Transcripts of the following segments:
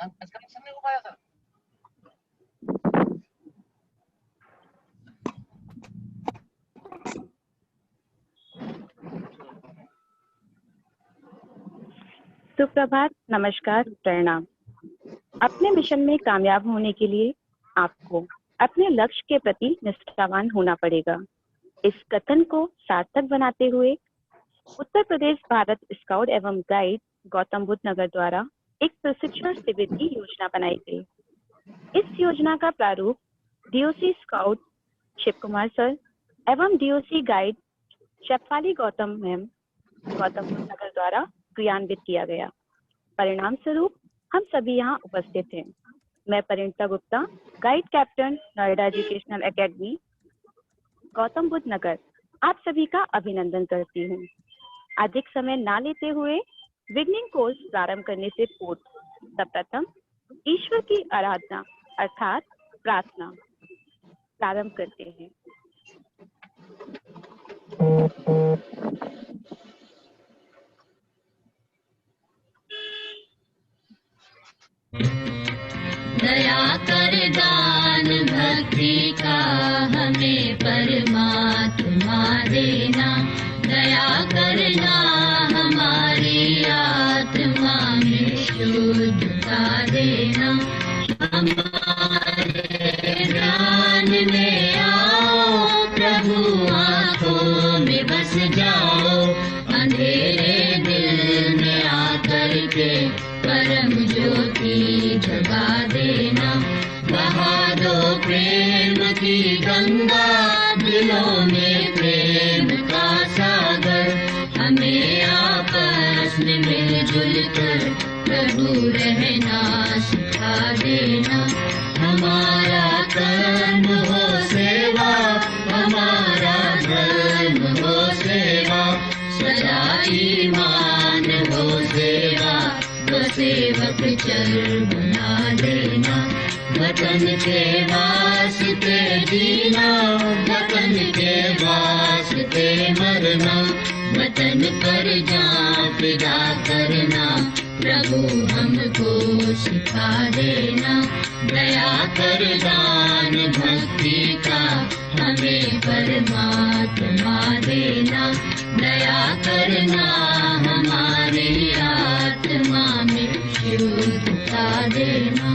Connection नहीं हो पाया सर। सुप्रभात, नमस्कार, प्रणाम। अपने मिशन में कामयाब होने के लिए आपको अपने लक्ष्य के प्रति निष्ठावान होना पड़ेगा। इस कथन को सार्थक बनाते हुए उत्तर प्रदेश भारत स्काउट एवं गाइड गौतम बुद्ध नगर द्वारा एक प्रशिक्षण शिविर की योजना बनाई गई। इस योजना का प्रारूप DOC scout Shiv Kumar sir एवं DOC guide Shefali Gautam ma'am Gautam Buddh Nagar द्वारा क्रियान्वित किया गया। परिणाम स्वरूप हम सभी यहाँ उपस्थित हैं। मैं Parineeta Gupta, guide captain Noida educational academy Gautam Buddh Nagar, आप सभी का अभिनंदन करती हूँ। अधिक समय ना लेते हुए बिगनिंग कोर्स प्रारंभ करने से पूर्व सर्वप्रथम ईश्वर की आराधना अर्थात प्रार्थना प्रारंभ करते हैं। दया कर दान भक्ति का हमें परमात्मा देना, दया करना हमारी आत्मा में शुद्धता देना। हमारे ध्यान में आओ प्रभु, आँखों में बस जाओ, अंधेरे दिल में आकर के परम ज्योति जगा देना। बहा दो प्रेम की गंगा, दिलों में प्रेम का सागर, हमें आपस में मिलजुल कर प्रभु रहना सिखा देना। हमारा कर्म हो सेवा, हमारा धर्म हो सेवा, सदा ईमान हो सेवा, सेवक चर बना देना। वतन के वास्ते जीना, वतन के वास्ते मरना, वतन पर जान फिदा करना, प्रभु हमको सिखा देना। दया कर दान भक्ति का हमें परमात्मा देना, दया करना हमारी आत्मा में शुद्धता देना।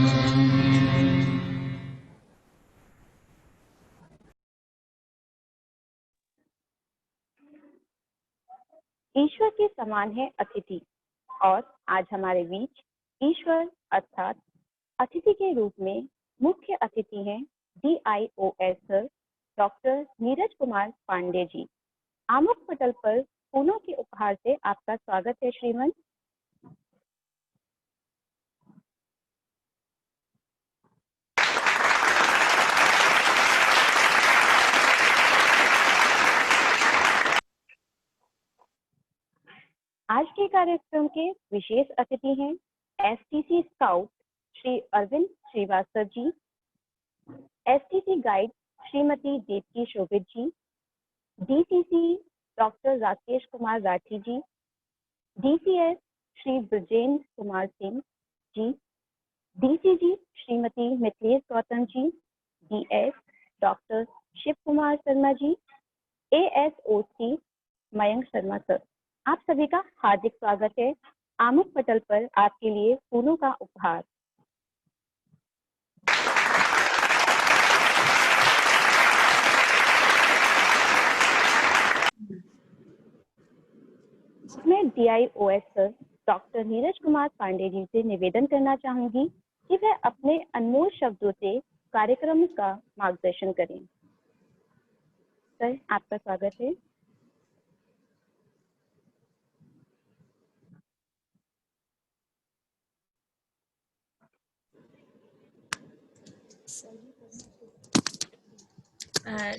ईश्वर के समान है अतिथि, और आज हमारे बीच ईश्वर अर्थात अतिथि के रूप में मुख्य अतिथि हैं DIOS sir doctor Neeraj Kumar Pandey ji. आमुख पटल पर फूलों के उपहार से आपका स्वागत है श्रीमान। आज के कार्यक्रम के विशेष अतिथि हैं STC scout Shri Arvind Srivastava ji, STC guide Shrimati Deepti शोभित जी, DCC डॉक्टर राकेश कुमार राठी जी, DCS Shri Brajendra Kumar Singh ji, DCG Shrimati Mithilesh Gautam ji, DS doctor Shiv Kumar Sharma जी, ASOC मयंक शर्मा सर, आप सभी का हार्दिक स्वागत है। आमुख पटल पर आपके लिए फूलों का उपहार। मैं DIOS sir doctor Neeraj Kumar Pandey ji से निवेदन करना चाहूंगी कि वह अपने अनमोल शब्दों से कार्यक्रम का मार्गदर्शन करें। सर, आपका स्वागत है।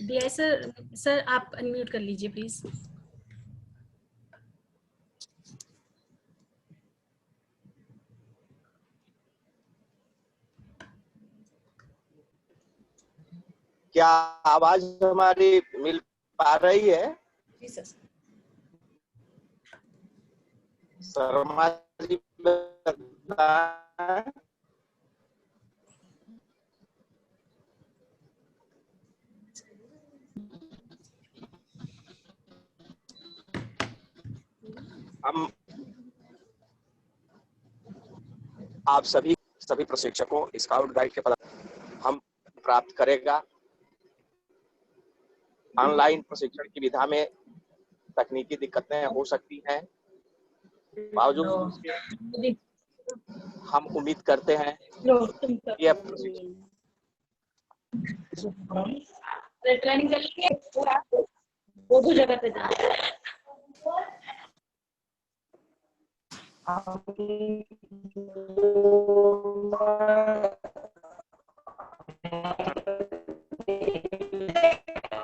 DI सर आप अनम्यूट कर लीजिए प्लीज। क्या आवाज हमारी मिल पा रही है? जी सर। शर्मा जी बताएं। हम आप सभी प्रशिक्षकों स्काउट गाइड के पद हम प्राप्त करेगा। ऑनलाइन प्रशिक्षण की विधा में तकनीकी दिक्कतें हो सकती हैं, बावजूद उसके हम उम्मीद करते हैं कि यह प्रशिक्षण ट्रेनिंग करके वो दो जगह पे जाना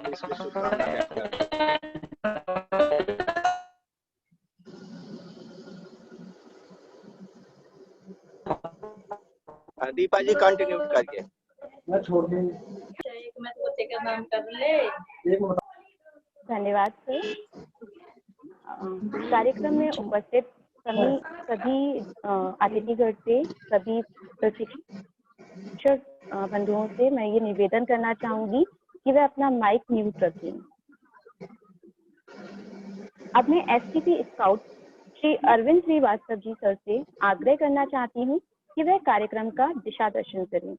इसकी शुभकामना व्यक्त करते हैं। दीपा जी कंटिन्यू करिए। मैं पोते का नाम कर ले। धन्यवाद सर। कार्यक्रम में उपस्थित सभी अतिथिगण से, सभी प्रशिक्षक बंधुओं से मैं ये निवेदन करना चाहूंगी कि वे अपना माइक म्यूट रखें। अब मैं STC scout Shri Arvind Srivastava ji sir से आग्रह करना चाहती हूँ कि वह कार्यक्रम का दिशा दर्शन करें।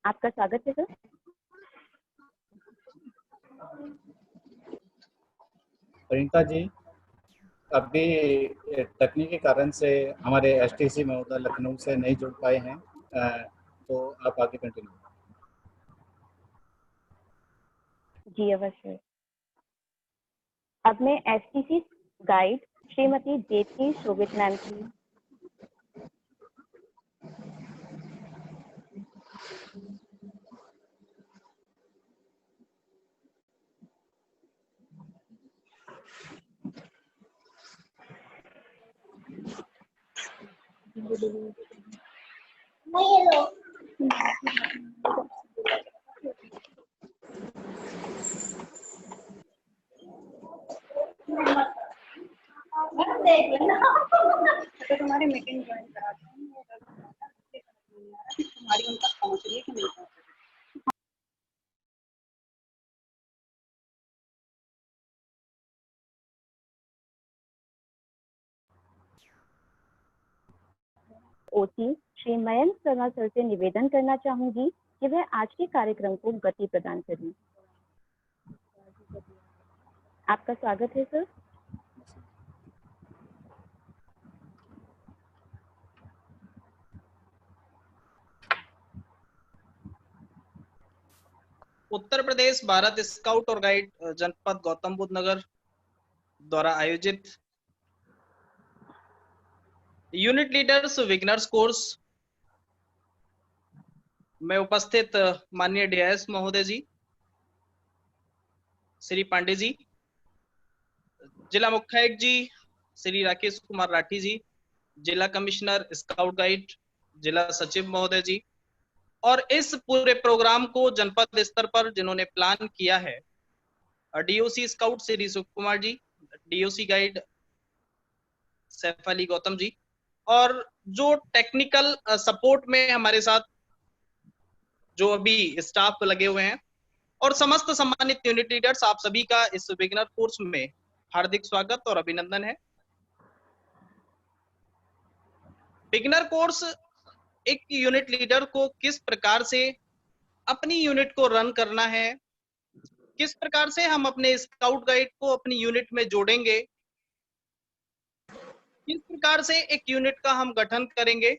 आपका स्वागत है सर। प्रियंका जी, अभी तकनीकी कारण से हमारे एसटीसी महोदय लखनऊ से नहीं जुड़ पाए हैं, तो आप आगे कंटिन्यू। जी अवश्य। अब मैं एसटीसी गाइड श्रीमती देवकी शोभित मैम की तो तुम्हारी मीटिंग ज्वाइन कराते हैं, तुम्हारी उन तक पहुंच रही है कि नहीं पहुंच रही। ओसी श्री मयंक शर्मा सर से निवेदन करना चाहूंगी कि वह आज के कार्यक्रम को गति प्रदान करें। आपका स्वागत है सर। उत्तर प्रदेश भारत स्काउट और गाइड जनपद गौतम बुद्ध नगर द्वारा आयोजित यूनिट लीडर्स बिगिनर्स कोर्स में उपस्थित माननीय डीआईएस महोदय जी, श्री पांडे जी, जिला मुख्यायक जी श्री राकेश कुमार राठी जी, जिला कमिश्नर स्काउट गाइड जिला सचिव महोदय जी, और इस पूरे प्रोग्राम को जनपद स्तर पर जिन्होंने प्लान किया है, डीओसी स्काउट श्री सुख कुमार जी, डीओसी गाइड सैफ अली गौतम जी, और जो टेक्निकल सपोर्ट में हमारे साथ जो अभी स्टाफ लगे हुए हैं, और समस्त सम्मानित यूनिट लीडर्स, आप सभी का इस बिगिनर कोर्स में हार्दिक स्वागत और अभिनंदन है। बिगिनर कोर्स एक यूनिट लीडर को किस प्रकार से अपनी यूनिट को रन करना है, किस प्रकार से हम अपने स्काउट गाइड को अपनी यूनिट में जोड़ेंगे, किस प्रकार से एक यूनिट का हम गठन करेंगे,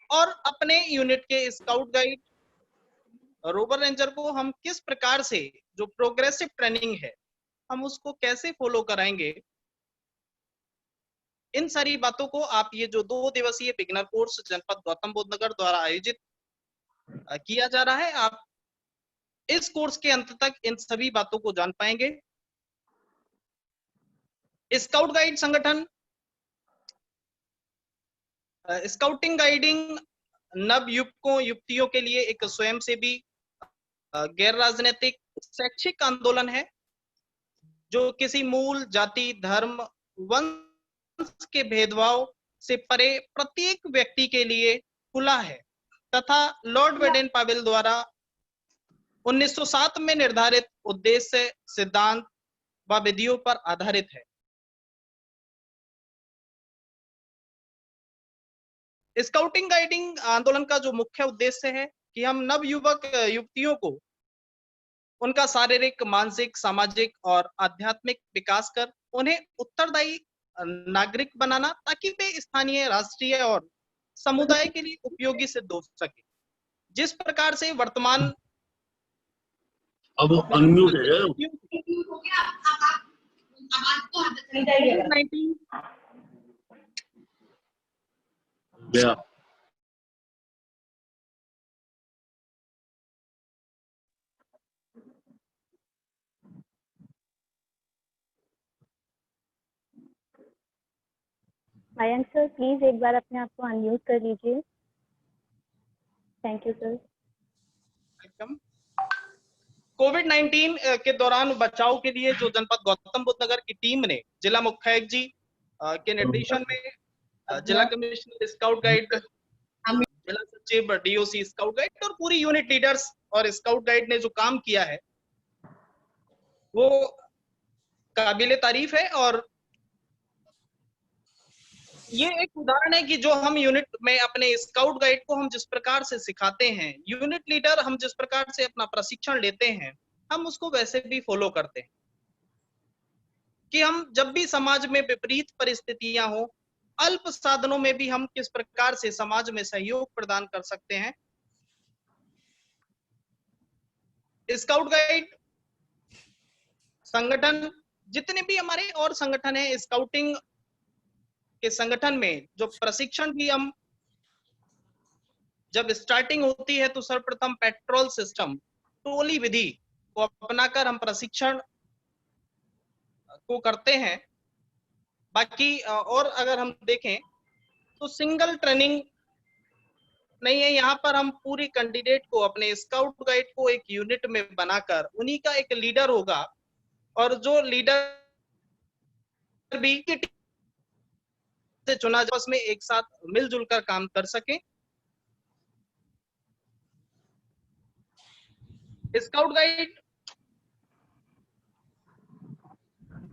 और अपने यूनिट के स्काउट गाइड रोवर रेंजर को हम किस प्रकार से जो प्रोग्रेसिव ट्रेनिंग है हम उसको कैसे फॉलो कराएंगे, इन सारी बातों को आप ये जो 2 दिवसीय बिगिनर कोर्स जनपद गौतम बुद्ध नगर द्वारा आयोजित किया जा रहा है, आप इस कोर्स के अंत तक इन सभी बातों को जान पाएंगे। स्काउट गाइड संगठन स्काउटिंग गाइडिंग नव युवकों युवतियों के लिए एक स्वयंसेवी गैर राजनीतिक शैक्षिक आंदोलन है, जो किसी मूल जाति धर्म वंश के भेदभाव से परे प्रत्येक व्यक्ति के लिए खुला है तथा लॉर्ड बेडेन पावेल द्वारा 1907 में निर्धारित उद्देश्य, सिद्धांत व विधियों पर आधारित है। स्काउटिंग गाइडिंग आंदोलन का जो मुख्य उद्देश्य है कि हम नव युवक युवतियों को उनका शारीरिक, मानसिक, सामाजिक और आध्यात्मिक विकास कर उन्हें उत्तरदायी नागरिक बनाना, ताकि वे स्थानीय, राष्ट्रीय और समुदाय के लिए उपयोगी सिद्ध हो सके। जिस प्रकार से वर्तमान अब अनम्यूट है गया। मयंक सर प्लीज एक बार अपने आप को अनम्यूट कर लीजिए। Thank you sir. कोविड-19 के दौरान बचाव के लिए जो जनपद गौतम बुद्ध नगर की टीम ने जिला मुख्यालय जी के निर्देशन में जिला कमिश्नर स्काउट गाइड, जिला सचिव, डीओसी स्काउट गाइड और पूरी यूनिट लीडर्स और स्काउट गाइड ने जो काम किया है वो काबिले तारीफ है। और ये एक उदाहरण है कि जो हम यूनिट में अपने स्काउट गाइड को हम जिस प्रकार से सिखाते हैं, यूनिट लीडर हम जिस प्रकार से अपना प्रशिक्षण लेते हैं, हम उसको वैसे भी फॉलो करते हैं कि हम जब भी समाज में विपरीत परिस्थितियां हो, अल्प साधनों में भी हम किस प्रकार से समाज में सहयोग प्रदान कर सकते हैं। स्काउट गाइड संगठन, जितने भी हमारे और संगठन है, स्काउटिंग के संगठन में जो प्रशिक्षण भी हम जब स्टार्टिंग होती है तो सर्वप्रथम पेट्रोल सिस्टम, टोली विधि को अपनाकर हम प्रशिक्षण को करते हैं। बाकी और अगर हम देखें तो सिंगल ट्रेनिंग नहीं है, यहाँ पर हम पूरी कैंडिडेट को, अपने स्काउट गाइड को एक यूनिट में बनाकर उन्हीं का एक लीडर होगा और जो लीडर भी से चुना आपस में एक साथ मिलजुल कर काम कर सके। स्काउट गाइड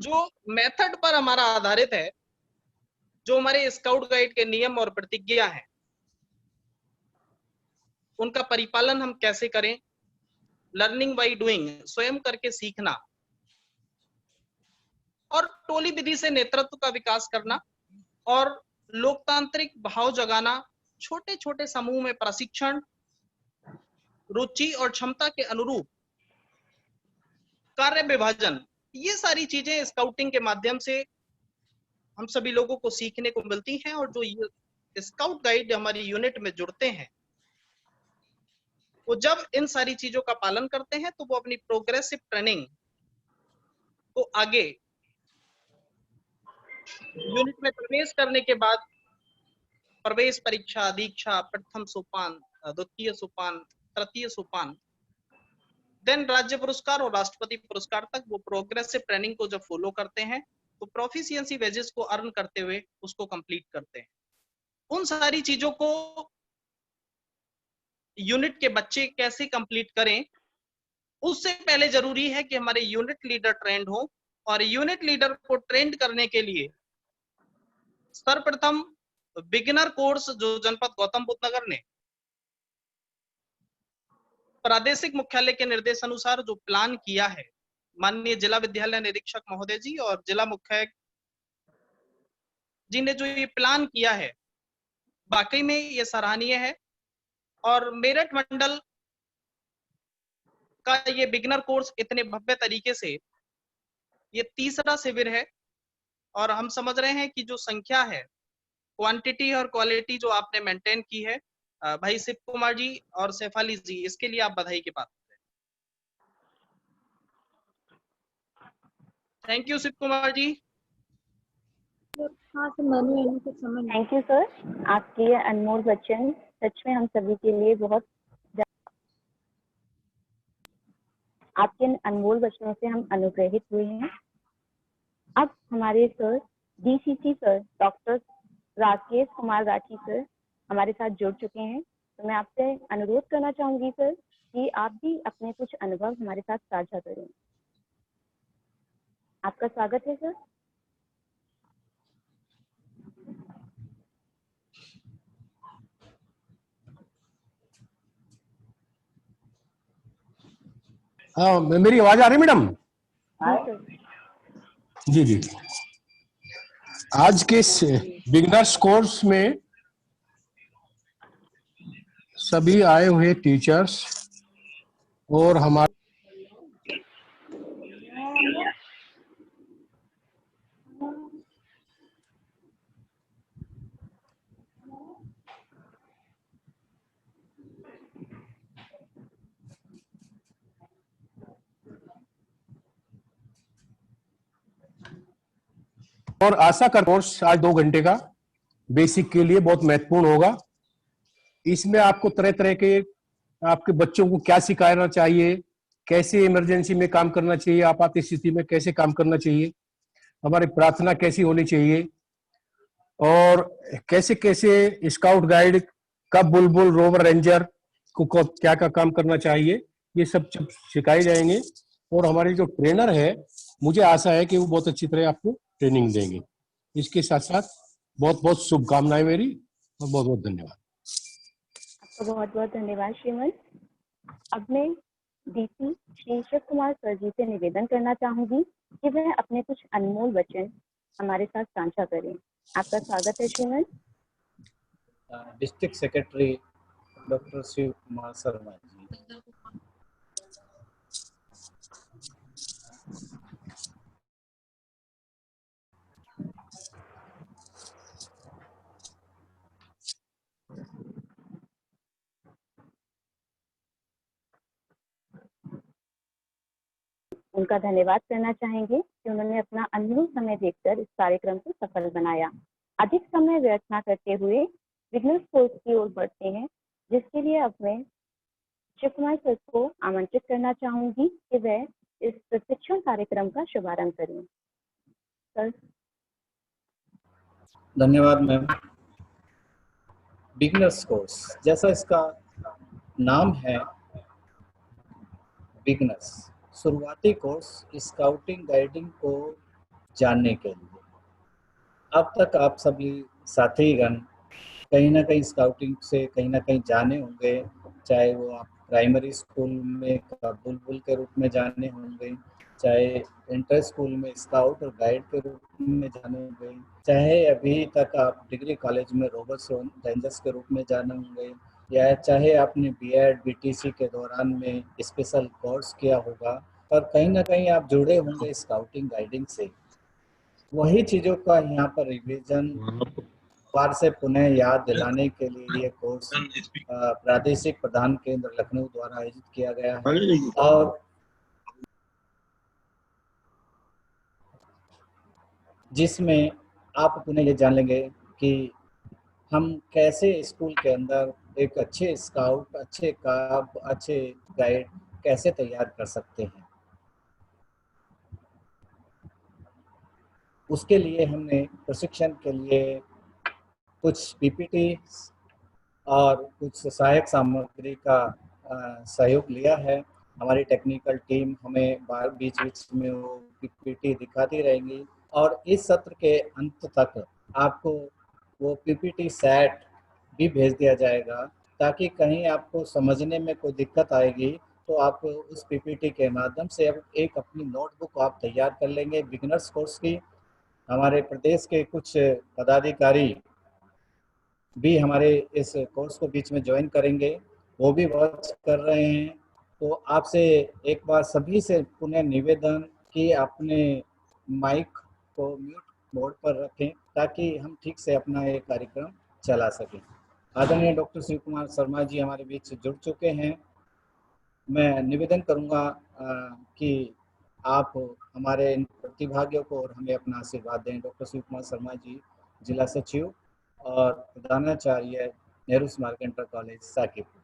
जो मेथड पर हमारा आधारित है, जो हमारे स्काउट गाइड के नियम और प्रतिज्ञा हैं, उनका परिपालन हम कैसे करें, लर्निंग बाय डूइंग, स्वयं करके सीखना, और टोली विधि से नेतृत्व का विकास करना और लोकतांत्रिक भाव जगाना, छोटे छोटे समूह में प्रशिक्षण, रुचि और क्षमता के अनुरूप कार्य विभाजन, ये सारी चीजें स्काउटिंग के माध्यम से हम सभी लोगों को सीखने को मिलती हैं। और जो स्काउट गाइड हमारी यूनिट में जुड़ते हैं, वो जब इन सारी चीजों का पालन करते हैं तो वो अपनी प्रोग्रेसिव ट्रेनिंग को आगे यूनिट में प्रवेश करने के बाद प्रवेश परीक्षा, दीक्षा, प्रथम सोपान, द्वितीय सोपान, तृतीय सोपान, देन राज्य पुरस्कार और राष्ट्रपति पुरस्कार तक वो प्रोग्रेसिव ट्रेनिंग को जब फॉलो करते हैं तो प्रोफिशिएंसी वेजेस को अर्न करते हुए उसको कंप्लीट करते हैं। उन सारी चीजों को यूनिट के बच्चे कैसे कंप्लीट करें, उससे पहले जरूरी है कि हमारे यूनिट लीडर ट्रेंड हो। और यूनिट लीडर को ट्रेंड करने के लिए सर्वप्रथम बिगिनर कोर्स जो जनपद गौतम बुद्ध नगर ने प्रादेशिक मुख्यालय के निर्देश अनुसार जो प्लान किया है, माननीय जिला विद्यालय निरीक्षक महोदय जी और जिला मुख्यालय जी ने जो ये प्लान किया है, वाकई में ये सराहनीय है। और मेरठ मंडल का ये बिगिनर कोर्स इतने भव्य तरीके से, ये तीसरा शिविर है और हम समझ रहे हैं कि जो संख्या है, क्वांटिटी और क्वालिटी जो आपने मेंटेन की है, भाई शिव कुमार जी और शेफाली जी, इसके लिए आप बधाई के पात्र हैं। Thank you Shiv Kumar ji. Thank you sir, आपके ये अनमोल वचन सच में हम सभी के लिए बहुत, आपके इन अनमोल वचनों से हम अनुग्रहित हुए हैं। अब हमारे sir DCC sir doctor Rakesh Kumar Rathi sir हमारे साथ जुड़ चुके हैं, तो मैं आपसे अनुरोध करना चाहूंगी सर कि आप भी अपने कुछ अनुभव हमारे साथ साझा करें। आपका स्वागत है सर। हाँ, मेरी आवाज आ रही है मैडम? जी जी। आज के बिगनर्स कोर्स में सभी आए हुए टीचर्स और हमारे और आशा का कोर्स आज 2 घंटे का बेसिक के लिए बहुत महत्वपूर्ण होगा। इसमें आपको तरह तरह के आपके बच्चों को क्या सिखाना चाहिए, कैसे इमरजेंसी में काम करना चाहिए, आपात स्थिति में कैसे काम करना चाहिए, हमारी प्रार्थना कैसी होनी चाहिए, और कैसे कैसे स्काउट गाइड, कब बुलबुल, रोवर, रेंजर को क्या क्या काम करना चाहिए, ये सब सिखाए जाएंगे। और हमारे जो ट्रेनर है, मुझे आशा है कि वो बहुत अच्छी तरह आपको ट्रेनिंग देंगे। इसके साथ साथ बहुत बहुत शुभकामनाएं मेरी, और बहुत बहुत धन्यवाद। आपका बहुत बहुत धन्यवाद श्रीमन। अब मैं डीसी श्री शिव कुमार सर जी से निवेदन करना चाहूंगी कि वह अपने कुछ अनमोल वचन हमारे साथ साझा करें। आपका स्वागत है श्रीमन। District secretary doctor Shiv Kumar Sharma ji. उनका धन्यवाद करना चाहेंगे कि उन्होंने अपना अनमोल समय देकर इस कार्यक्रम को सफल बनाया। अधिक समय व्यर्थ न करते हुए बिगनर्स कोर्स की ओर बढ़ते हैं, जिसके लिए अब मैं शिव कुमार सर को आमंत्रित करना चाहूंगी कि वह इस प्रशिक्षण कार्यक्रम का शुभारंभ करें। सर। धन्यवाद मैम। बिगनर्स कोर्स, जैसा इसका नाम है बिगनर्स, शुरुआती कोर्स स्काउटिंग गाइडिंग को जानने के लिए। अब तक आप सभी साथीगण कहीं ना कहीं स्काउटिंग से कहीं ना कहीं जाने होंगे, चाहे वो आप प्राइमरी स्कूल में बुलबुल के रूप में जाने होंगे, चाहे इंटर स्कूल में स्काउट और गाइड के रूप में जाने होंगे, चाहे अभी तक आप डिग्री कॉलेज में रोवर्स और रेंजर्स के रूप में जाने होंगे, या चाहे आपने बीएड बीटीसी के दौरान में स्पेशल कोर्स किया होगा, पर कहीं ना कहीं आप जुड़े होंगे स्काउटिंग गाइडिंग से। वही चीज़ों का यहाँ पर रिवीजन बार से पुनः याद दिलाने के लिए ये कोर्स प्रादेशिक प्रधान केंद्र लखनऊ द्वारा आयोजित किया गया है, और जिसमें आप पुनः ये जान लेंगे कि हम कैसे स्कूल के अंदर एक अच्छे स्काउट, अच्छे काब, अच्छे गाइड कैसे तैयार कर सकते हैं। उसके लिए हमने प्रशिक्षण के लिए कुछ पीपीटी और कुछ सहायक सामग्री का सहयोग लिया है। हमारी टेक्निकल टीम हमें बीच बीच में वो पीपीटी दिखाती रहेंगी, और इस सत्र के अंत तक आपको वो पीपीटी सेट भी भेज दिया जाएगा, ताकि कहीं आपको समझने में कोई दिक्कत आएगी तो आप उस पीपीटी के माध्यम से अब एक अपनी नोटबुक आप तैयार कर लेंगे बिगिनर्स कोर्स की। हमारे प्रदेश के कुछ पदाधिकारी भी हमारे इस कोर्स को बीच में ज्वाइन करेंगे, वो भी वॉच कर रहे हैं। तो आपसे एक बार सभी से पुनः निवेदन कि अपने माइक को म्यूट मोड पर रखें, ताकि हम ठीक से अपना ये कार्यक्रम चला सकें। आदरणीय डॉक्टर शिव कुमार शर्मा जी हमारे बीच जुड़ चुके हैं। मैं निवेदन करूंगा कि आप हमारे इन प्रतिभागियों को और हमें अपना आशीर्वाद दें। डॉक्टर शिव कुमार शर्मा जी, जिला सचिव और प्रधानाचार्य, नेहरू स्मारक इंटर कॉलेज, साकीपुर।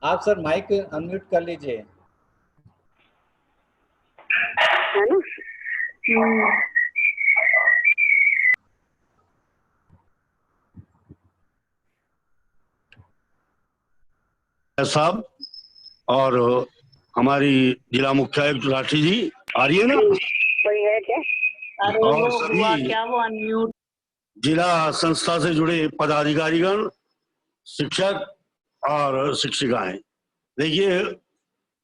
आप सर माइक अनम्यूट कर लीजिए। है ना? साहब और हमारी जिला मुख्यायुक्त राठी जी आ रही है ना, कोई है क्या? अरे और वो सभी हुआ क्या, वो अनम्यूट। जिला संस्था से जुड़े पदाधिकारीगण, शिक्षक और शिक्षिकाएं। देखिए,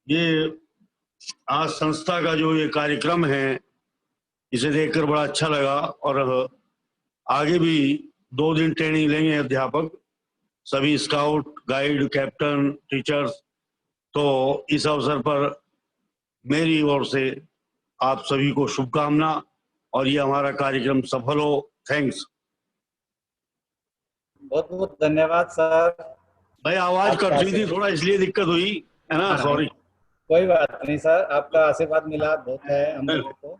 ये आज संस्था का जो ये कार्यक्रम है, इसे देखकर बड़ा अच्छा लगा और आगे भी 2 दिन ट्रेनिंग लेंगे अध्यापक, सभी स्काउट, गाइड, कैप्टन, टीचर्स। तो इस अवसर पर मेरी ओर से आप सभी को शुभकामना और ये हमारा कार्यक्रम सफल हो। थैंक्स। बहुत बहुत धन्यवाद सर। भाई आवाज कट रही थी थोड़ा, इसलिए दिक्कत हुई है ना, सॉरी। कोई बात नहीं सर, आपका आशीर्वाद मिला बहुत है हम लोगों को।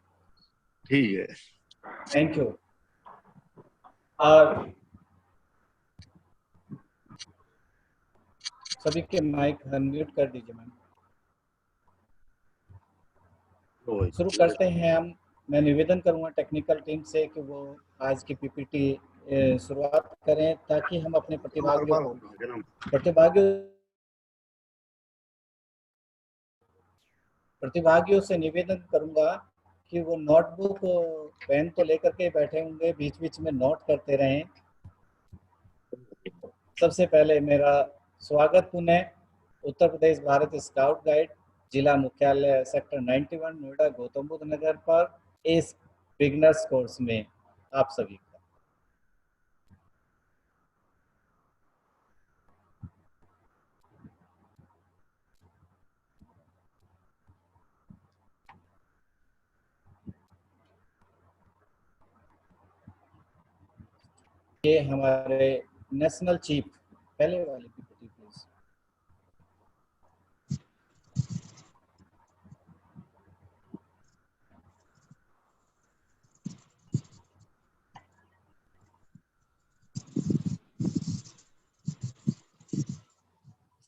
ठीक है, थैंक यू। और सभी के माइक अनम्यूट कर दीजिए मैम। शुरू करते हैं हम। मैं निवेदन करूंगा टेक्निकल टीम से कि वो आज की पीपीटी शुरुआत करें, ताकि हम अपने प्रतिभागियों से निवेदन करूंगा कि वो नोटबुक पेन तो लेकर के बैठे होंगे, बीच बीच में नोट करते रहें। सबसे पहले मेरा स्वागत पुनः उत्तर प्रदेश भारत स्काउट गाइड जिला मुख्यालय सेक्टर 91 नोएडा गौतम बुद्ध नगर पर इस बिगनर्स कोर्स में आप सभी का। ये हमारे नेशनल चीफ, पहले वाली पीपीटी प्लीज।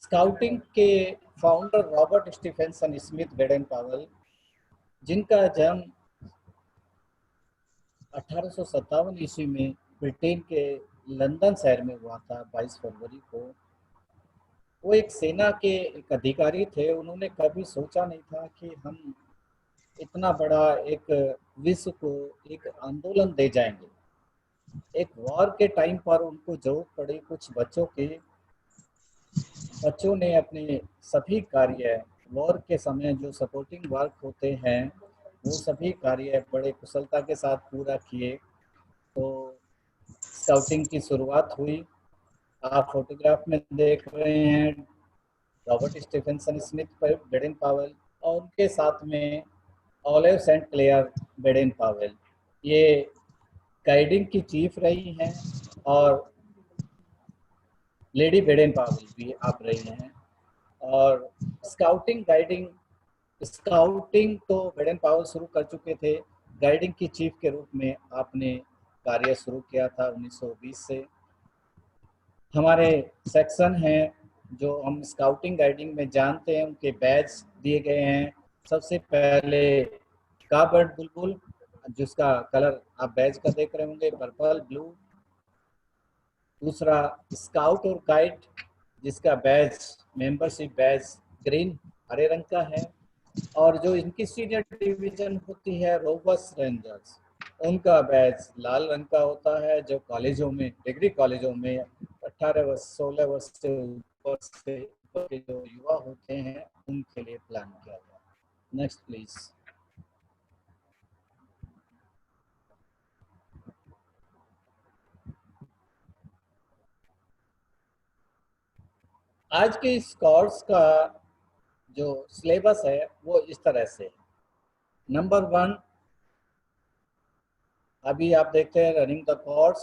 स्काउटिंग के founder Robert Stephenson Smyth Baden Powell, जिनका जन्म 1857 ईस्वी में ब्रिटेन के लंदन शहर में हुआ था 22 फरवरी को। वो एक सेना के एक अधिकारी थे। उन्होंने कभी सोचा नहीं था कि हम इतना बड़ा एक विश्व को एक आंदोलन दे जाएंगे। एक वॉर के टाइम पर उनको जरूरत पड़ी कुछ बच्चों की। बच्चों ने अपने सभी कार्य वॉर के समय जो सपोर्टिंग वर्क होते हैं वो सभी कार्य बड़े कुशलता के साथ पूरा किए। तो स्काउटिंग की शुरुआत हुई। आप फोटोग्राफ में देख रहे हैं Robert Stephenson Smyth Baden Powell और उनके साथ में Olave Saint Clair Baden Powell. ये गाइडिंग की चीफ रही हैं और लेडी बेडेन पावेल भी आप रही हैं। और स्काउटिंग तो बेडेन पावेल शुरू कर चुके थे। गाइडिंग की चीफ के रूप में आपने कार्य शुरू किया था 1920 से। हमारे सेक्शन हैं जो हम स्काउटिंग गाइडिंग में जानते हैं, उनके बैच दिए गए हैं। सबसे पहले काबर्ड बुलबुल, जिसका कलर आप बैच का देख रहे होंगे, पर्पल ब्लू। दूसरा स्काउट और गाइड, जिसका बैच मेंबरशिप बैच ग्रीन हरे रंग का है। और जो इनकी सीनियर डिवीजन होती है रोबस रेंजर्स, उनका बैच लाल रंग का होता है, जो कॉलेजों में डिग्री कॉलेजों में 18 वर्ष 16 वर्ष से ऊपर से जो युवा होते हैं उनके लिए प्लान किया गया। Next please. आज के इस कोर्स का जो सिलेबस है वो इस तरह से। नंबर 1 अभी आप देखते हैं रनिंग द कोर्स,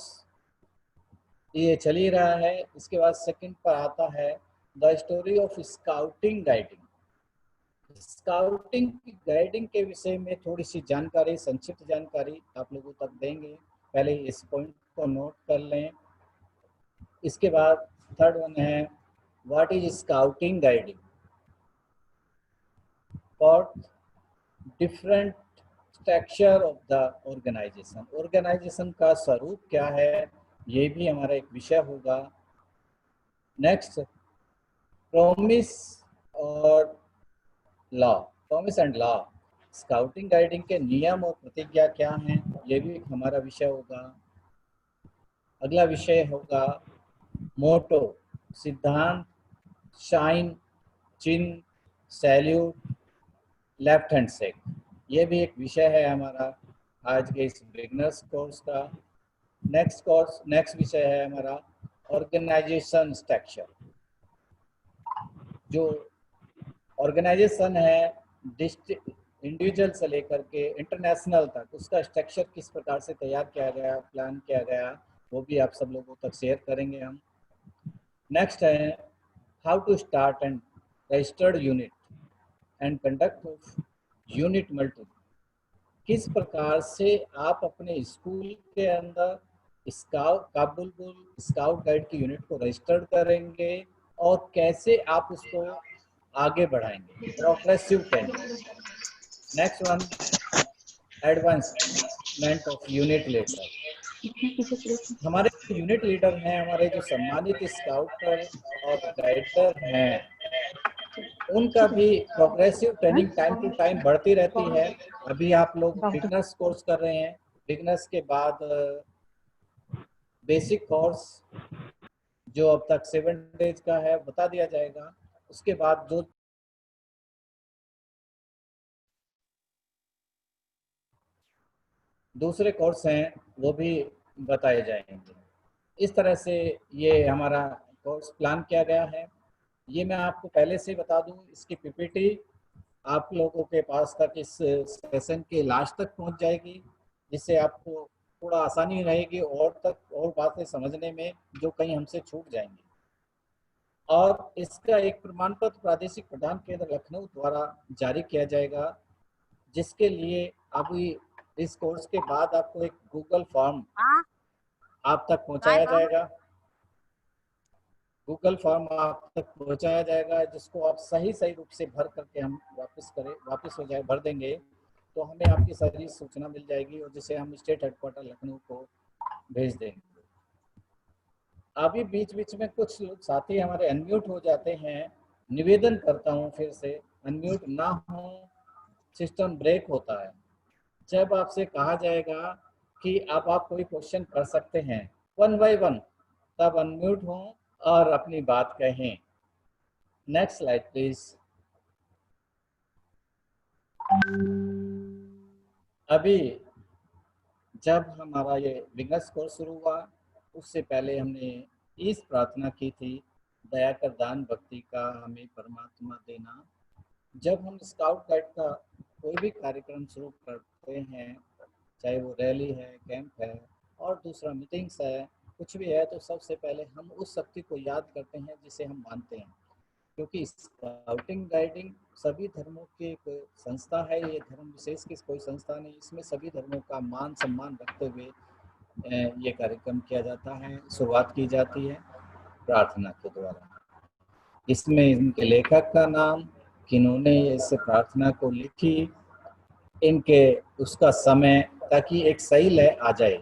ये चल ही रहा है। इसके बाद सेकंड पर आता है the story of scouting guiding. Scouting की गाइडिंग के विषय में थोड़ी सी जानकारी, संक्षिप्त जानकारी आप लोगों तक देंगे। पहले इस पॉइंट को नोट कर लें। इसके बाद थर्ड वन है what is scouting guiding. Fourth different structure of the organisation, organisation का स्वरूप क्या है, ये भी हमारा एक विषय होगा। नेक्स्ट प्रॉमिस और law, promise and law, scouting guiding के नियम और प्रतिज्ञा क्या हैं, ये भी हमारा विषय होगा। अगला विषय होगा मोटो, सिद्धांत, शाइन, चिन्ह, सैल्यूट, लेफ्ट हैंड शेक, ये भी एक विषय है हमारा आज के इस बिगनर्स कोर्स का। नेक्स्ट विषय है हमारा ऑर्गेनाइजेशन स्ट्रक्चर। जो ऑर्गेनाइजेशन है डिस्ट्रिक्ट इंडिविजुअल से लेकर के इंटरनेशनल तक, उसका स्ट्रक्चर किस प्रकार से तैयार किया गया, प्लान किया गया, वो भी आप सब लोगों तक शेयर करेंगे हम। नेक्स्ट है how to start and registered unit and conduct of unit multi, किस प्रकार से आप अपने स्कूल के अंदर स्काउट गाइड की यूनिट को रजिस्टर्ड करेंगे और कैसे आप उसको आगे बढ़ाएंगे, progressive training. Next one advancement of unit leader. हमारे यूनिट लीडर हैं, हमारे जो सम्मानित स्काउटर और गाइडर हैं, उनका भी progressive training time to time बढ़ती रहती है। अभी आप लोग बिगनर्स कोर्स कर रहे हैं, बिगनर्स के बाद बेसिक कोर्स जो अब तक 7 डेज का है बता दिया जाएगा। उसके बाद जो दूसरे कोर्स हैं वो भी बताए जाएंगे। इस तरह से ये हमारा कोर्स प्लान किया गया है। ये मैं आपको पहले से बता दूं, इसकी पीपीटी आप लोगों के पास तक इस सेशन के लास्ट तक पहुंच जाएगी, जिससे आपको थोड़ा आसानी रहेगी और बातें समझने में जो कहीं हमसे छूट जाएंगी। और इसका एक प्रमाण पत्र प्रादेशिक प्रदान केंद्र लखनऊ द्वारा जारी किया जाएगा, जिसके लिए अभी इस कोर्स के बाद आपको एक गूगल फॉर्म आप तक पहुंचाया जाएगा। गूगल फॉर्म आप तक पहुंचाया जाएगा, जिसको आप सही रूप से भर करके हम वापस हो जाए भर देंगे तो हमें आपकी सारी सूचना मिल जाएगी और जिसे हम स्टेट हेडक्वार्टर लखनऊ को भेज देंगे। अभी बीच में कुछ लोग साथी हमारे अनम्यूट हो जाते हैं, निवेदन करता हूं फिर से अनम्यूट ना हो, सिस्टम ब्रेक होता है। जब आपसे कहा जाएगा कि आप कोई क्वेश्चन कर सकते हैं 1 बाय 1, तब अनम्यूट हो और अपनी बात कहें। Next slide please. अभी जब हमारा ये बिगनर्स कोर्स शुरू हुआ, उससे पहले हमने इस प्रार्थना की थी, दया कर दान भक्ति का हमें परमात्मा देना। जब हम स्काउट गाइड का कोई भी कार्यक्रम शुरू करते हैं, चाहे वो रैली है, कैंप है और दूसरा मीटिंग्स है, कुछ भी है, तो सबसे पहले हम उस शक्ति को याद करते हैं जिसे हम मानते हैं। क्योंकि स्काउटिंग गाइडिंग सभी धर्मों की एक संस्था है, ये धर्म विशेष की कोई संस्था नहीं, इसमें सभी धर्मों का मान सम्मान रखते हुए ये कार्यक्रम किया जाता है। शुरुआत की जाती है प्रार्थना के द्वारा। इसमें इनके लेखक का नाम, किन्होंने इस प्रार्थना को लिखी, इनके उसका समय, ताकि एक सही लय आ जाए।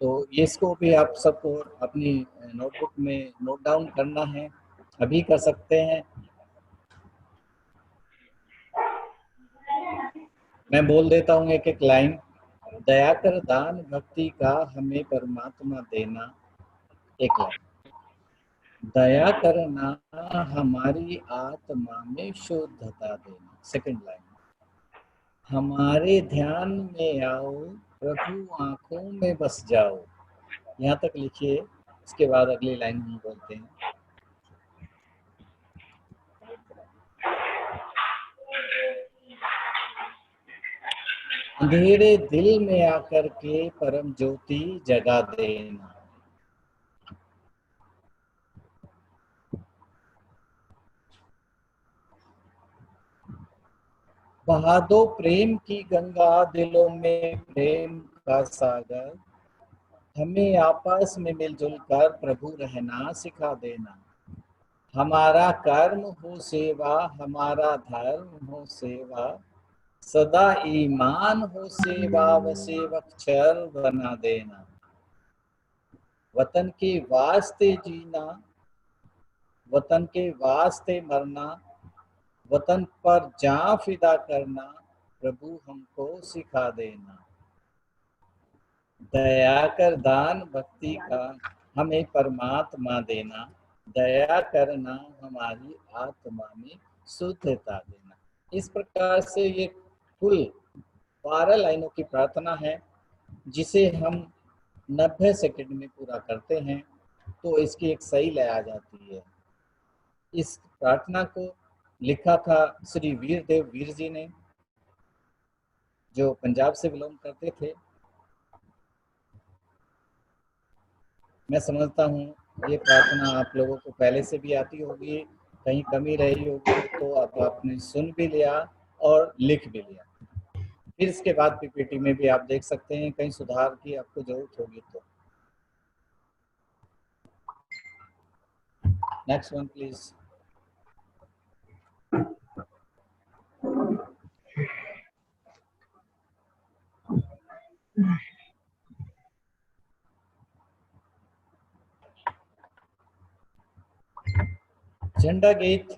तो इसको भी आप सबको अपनी नोटबुक में नोट डाउन करना है, अभी कर सकते हैं। मैं बोल देता हूँ एक एक लाइन। दया कर दान भक्ति का हमें परमात्मा देना, एक लाइन। दया करना हमारी आत्मा में शुद्धता देना, सेकंड लाइन। हमारे ध्यान में आओ प्रभु आंखों में बस जाओ, यहाँ तक लिखिए। इसके बाद अगली लाइन हम बोलते हैं। अंधेरे दिल में आकर के परम ज्योति जगा देना। बहा दो प्रेम की गंगा दिलों में प्रेम का सागर, हमें आपस में मिलजुल कर प्रभु रहना सिखा देना। हमारा कर्म हो सेवा, हमारा धर्म हो सेवा, सदा ईमान हो सेवा व सेवक चर बना देना। वतन के वास्ते जीना, वतन के वास्ते मरना, वतन पर जान फिदा करना, प्रभु हमको सिखा देना। दया कर दान भक्ति का हमें परमात्मा देना, दया करना हमारी आत्मा में शुद्धता देना। इस प्रकार से ये कुल 12 लाइनों की प्रार्थना है, जिसे हम 90 सेकंड में पूरा करते हैं तो इसकी एक सही लय आ जाती है। इस प्रार्थना को लिखा था श्री वीरदेव वीर जी ने, जो पंजाब से बिलोंग करते थे। मैं समझता हूँ ये प्रार्थना आप लोगों को पहले से भी आती होगी, कहीं कमी रही होगी तो अब आपने सुन भी लिया और लिख भी लिया। फिर इसके बाद पीपीटी में भी आप देख सकते हैं कहीं सुधार की आपको जरूरत होगी तो। Next one please. झंडा गीत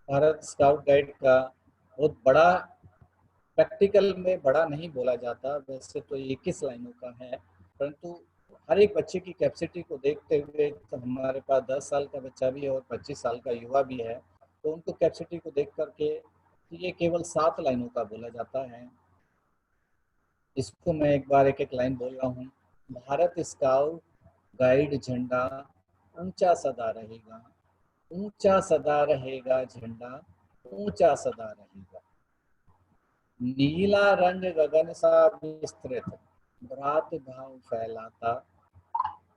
भारत स्काउट गाइड का बहुत बड़ा, प्रैक्टिकल में बड़ा नहीं बोला जाता, वैसे तो 21 लाइनों का है, परंतु हर एक बच्चे की कैपेसिटी को देखते हुए, तो हमारे पास 10 साल का बच्चा भी है और 25 साल का युवा भी है, तो उनको कैपेसिटी को देख करके ये केवल 7 लाइनों का बोला जाता है। इसको मैं एक बार एक एक लाइन बोल रहा हूँ। भारत स्काउट गाइड झंडा ऊंचा सदा रहेगा, ऊंचा सदा रहेगा झंडा, ऊंचा सदा रहेगा। नीला रंग गगन सा विस्तृत, भ्रात भाव फैलाता,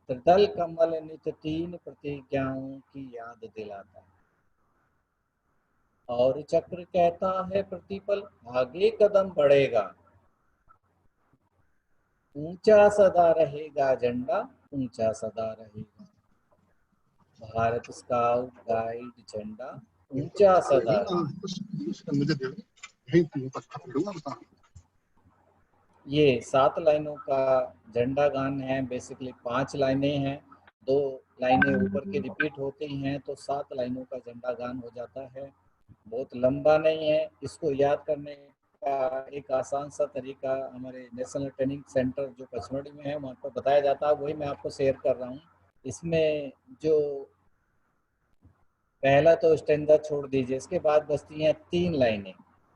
त्रिदल कमल नित 3 प्रतिज्ञाओं की याद दिलाता। और चक्र कहता है प्रतिपल आगे कदम बढ़ेगा, ऊंचा सदा रहेगा झंडा, ऊंचा सदा रहेगा। भारत स्काउट गाइड झंडा ऊंचा सदा रहेगा। ये 7 लाइनों का झंडा गान है। बेसिकली 5 लाइनें हैं, 2 लाइनें ऊपर की रिपीट होती हैं, तो 7 लाइनों का झंडा गान हो जाता है। बहुत लंबा नहीं है। इसको याद करने का एक आसान सा तरीका हमारे नेशनल ट्रेनिंग सेंटर जो पचमढ़ी में है वहाँ पर बताया जाता है, वही मैं आपको शेयर कर रहा हूँ। इसमें जो पहला तो स्टैंजा छोड़ दीजिए, इसके बाद बचती हैं 3 लाइनें।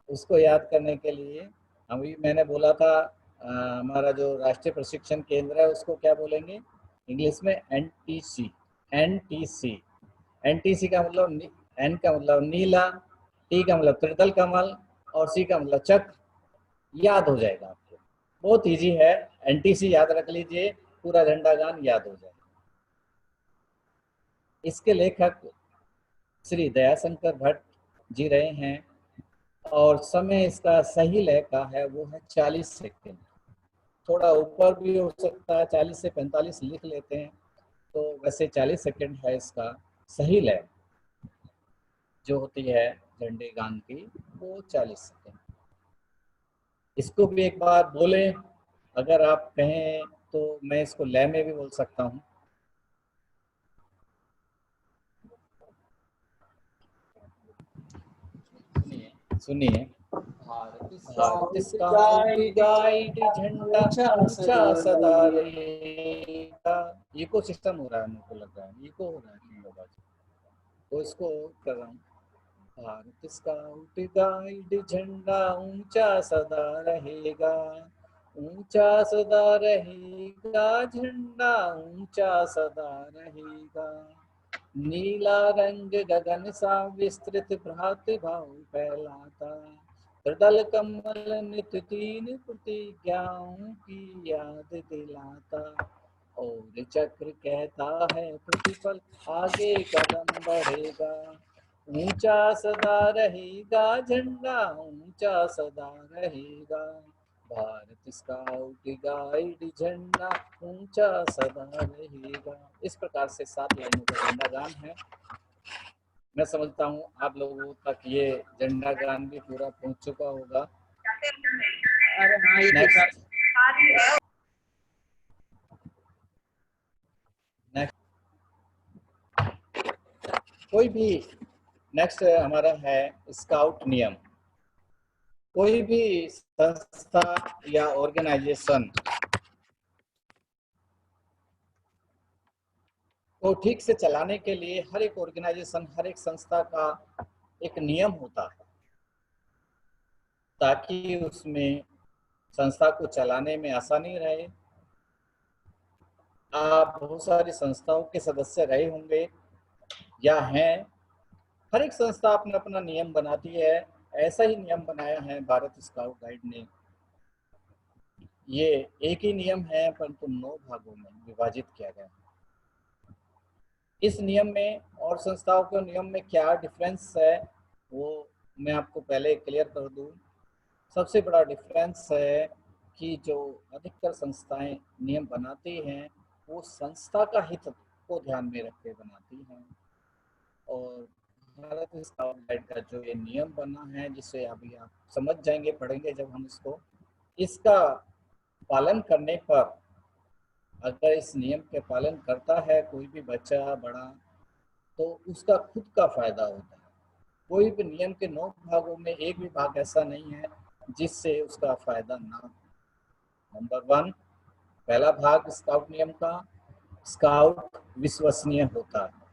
उसको याद करने के लिए अभी मैंने बोला था हमारा जो राष्ट्रीय प्रशिक्षण केंद्र है उसको क्या बोलेंगे इंग्लिश में, एनटीसी। एनटीसी, एनटीसी का मतलब एन का मतलब नीला, टी का मतलब त्रिदल कमल और सी का मतलब चक्र। याद हो जाएगा आपको, बहुत इजी है। एनटीसी याद रख लीजिए, पूरा झंडा गान याद हो जाएगा। इसके लेखक श्री दयाशंकर भट्ट जी रहे हैं और समय इसका सही लय का है वो है 40 सेकंड। थोड़ा ऊपर भी हो सकता है, 40 से 45 लिख लेते हैं, तो वैसे 40 सेकंड है इसका सही लय जो होती है झंडे गान की, वो 40 सेकंड। इसको भी एक बार बोले, अगर आप कहें तो मैं इसको लय में भी बोल सकता हूँ। सुनिए। भारत स्काउट गाइड झंडा ऊंचा सदा रहेगा। इको सिस्टम हो रहा है, मुझको लग रहा है इको हो रहा है, तो इसको कर रहा हूँ। भारत स्काउट गाइड झंडा ऊंचा सदा रहेगा, ऊंचा सदा रहेगा झंडा, ऊंचा सदा रहेगा। नीला रंग गगन सा विस्तृत भ्रात भाव फैलाता, त्रिदल कमल नित 3 प्रतिज्ञाओं की याद दिलाता। और चक्र कहता है प्रतिपल आगे कदम बढ़ेगा, ऊंचा सदा रहेगा झंडा, ऊंचा सदा रहेगा। भारत स्काउट गाइड झंडा ऊंचा सदा रहेगा। इस प्रकार से 7 लाइनों का झंडा गान है। मैं समझता हूँ आप लोगों तक ये झंडा गान भी पूरा पहुंच चुका होगा। नेक्स्ट कोई भी नेक्स्ट हमारा है स्काउट नियम। कोई भी संस्था या ऑर्गेनाइजेशन को ठीक से चलाने के लिए हर एक ऑर्गेनाइजेशन, हर एक संस्था का एक नियम होता है, ताकि उसमें संस्था को चलाने में आसानी रहे। आप बहुत सारी संस्थाओं के सदस्य रहे होंगे या हैं। हर एक संस्था अपना अपना नियम बनाती है। ऐसा ही नियम बनाया है भारत स्काउट गाइड ने। ये एक ही नियम है परंतु 9 भागों में विभाजित किया गया है। इस नियम में और संस्थाओं के नियम में क्या डिफरेंस है वो मैं आपको पहले क्लियर कर दूं। सबसे बड़ा डिफरेंस है कि जो अधिकतर संस्थाएं नियम बनाती हैं वो संस्था का हित को ध्यान में रख के बनाती हैं, और भारत स्काउट गाइड का जो ये नियम बना है, जिसे अभी आप समझ जाएंगे, पढ़ेंगे जब हम इसको, इसका पालन करने पर, अगर इस नियम के पालन करता है कोई भी बच्चा बड़ा, तो उसका खुद का फायदा होता है। कोई भी नियम के 9 भागों में एक भी भाग ऐसा नहीं है जिससे उसका फायदा ना हो। नंबर 1, पहला भाग स्काउट नियम का, स्काउट विश्वसनीय होता है।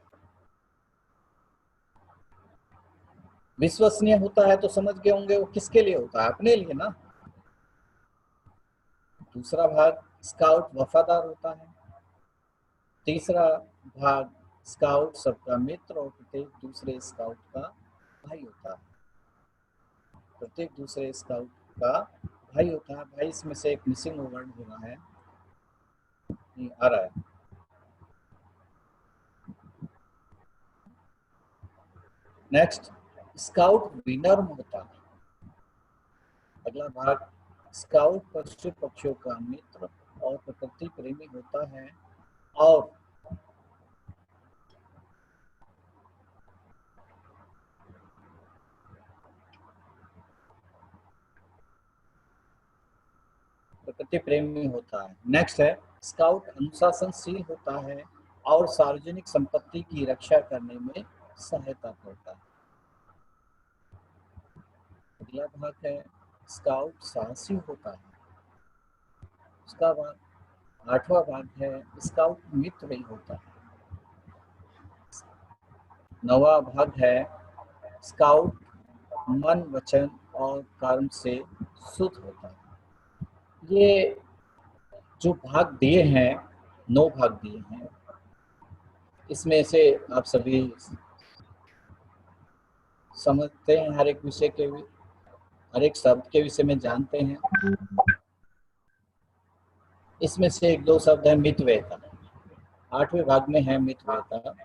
विश्वसनीय होता है तो समझ गए होंगे वो किसके लिए होता है, अपने लिए ना। दूसरा भाग स्काउट वफादार होता है। तीसरा भाग स्काउट सबका मित्र और प्रत्येक दूसरे स्काउट का भाई होता है। प्रत्येक दूसरे स्काउट का भाई होता है। भाई इसमें से एक मिसिंग वर्ड हो रहा है, आ रहा है। नेक्स्ट स्काउट विनर होता है। अगला भाग स्काउट पशु पक्षियों का मित्र और प्रकृति प्रेमी होता है, और प्रकृति प्रेमी होता है। नेक्स्ट है स्काउट अनुशासनशील होता है और सार्वजनिक संपत्ति की रक्षा करने में सहायता करता है। अगला भाग है स्काउट साहसी होता है। उसका भाग 8वां भाग है स्काउट मित्रही होता है। 9वां भाग है स्काउट मन वचन और कर्म से शुद्ध होता है। ये जो भाग दिए हैं, 9 भाग दिए हैं, इसमें से आप सभी समझते हैं, हर एक विषय के, हर एक शब्द के विषय में जानते हैं। इसमें से 1-2 शब्द है मितव्ययता। 8वें भाग में है मितव्ययता।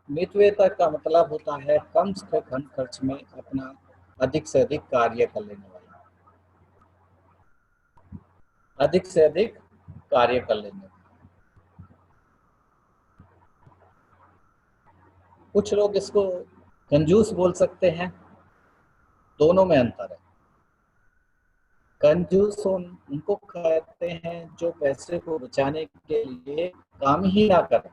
मितव्ययता का मतलब होता है कम से कम खर्च में अपना अधिक से अधिक कार्य कर लेने वाला, अधिक से अधिक कार्य कर लेने वाला। कुछ लोग इसको कंजूस बोल सकते हैं, दोनों में अंतर है। कंजूस उनको कहते हैं जो पैसे को बचाने के लिए काम ही ना करें।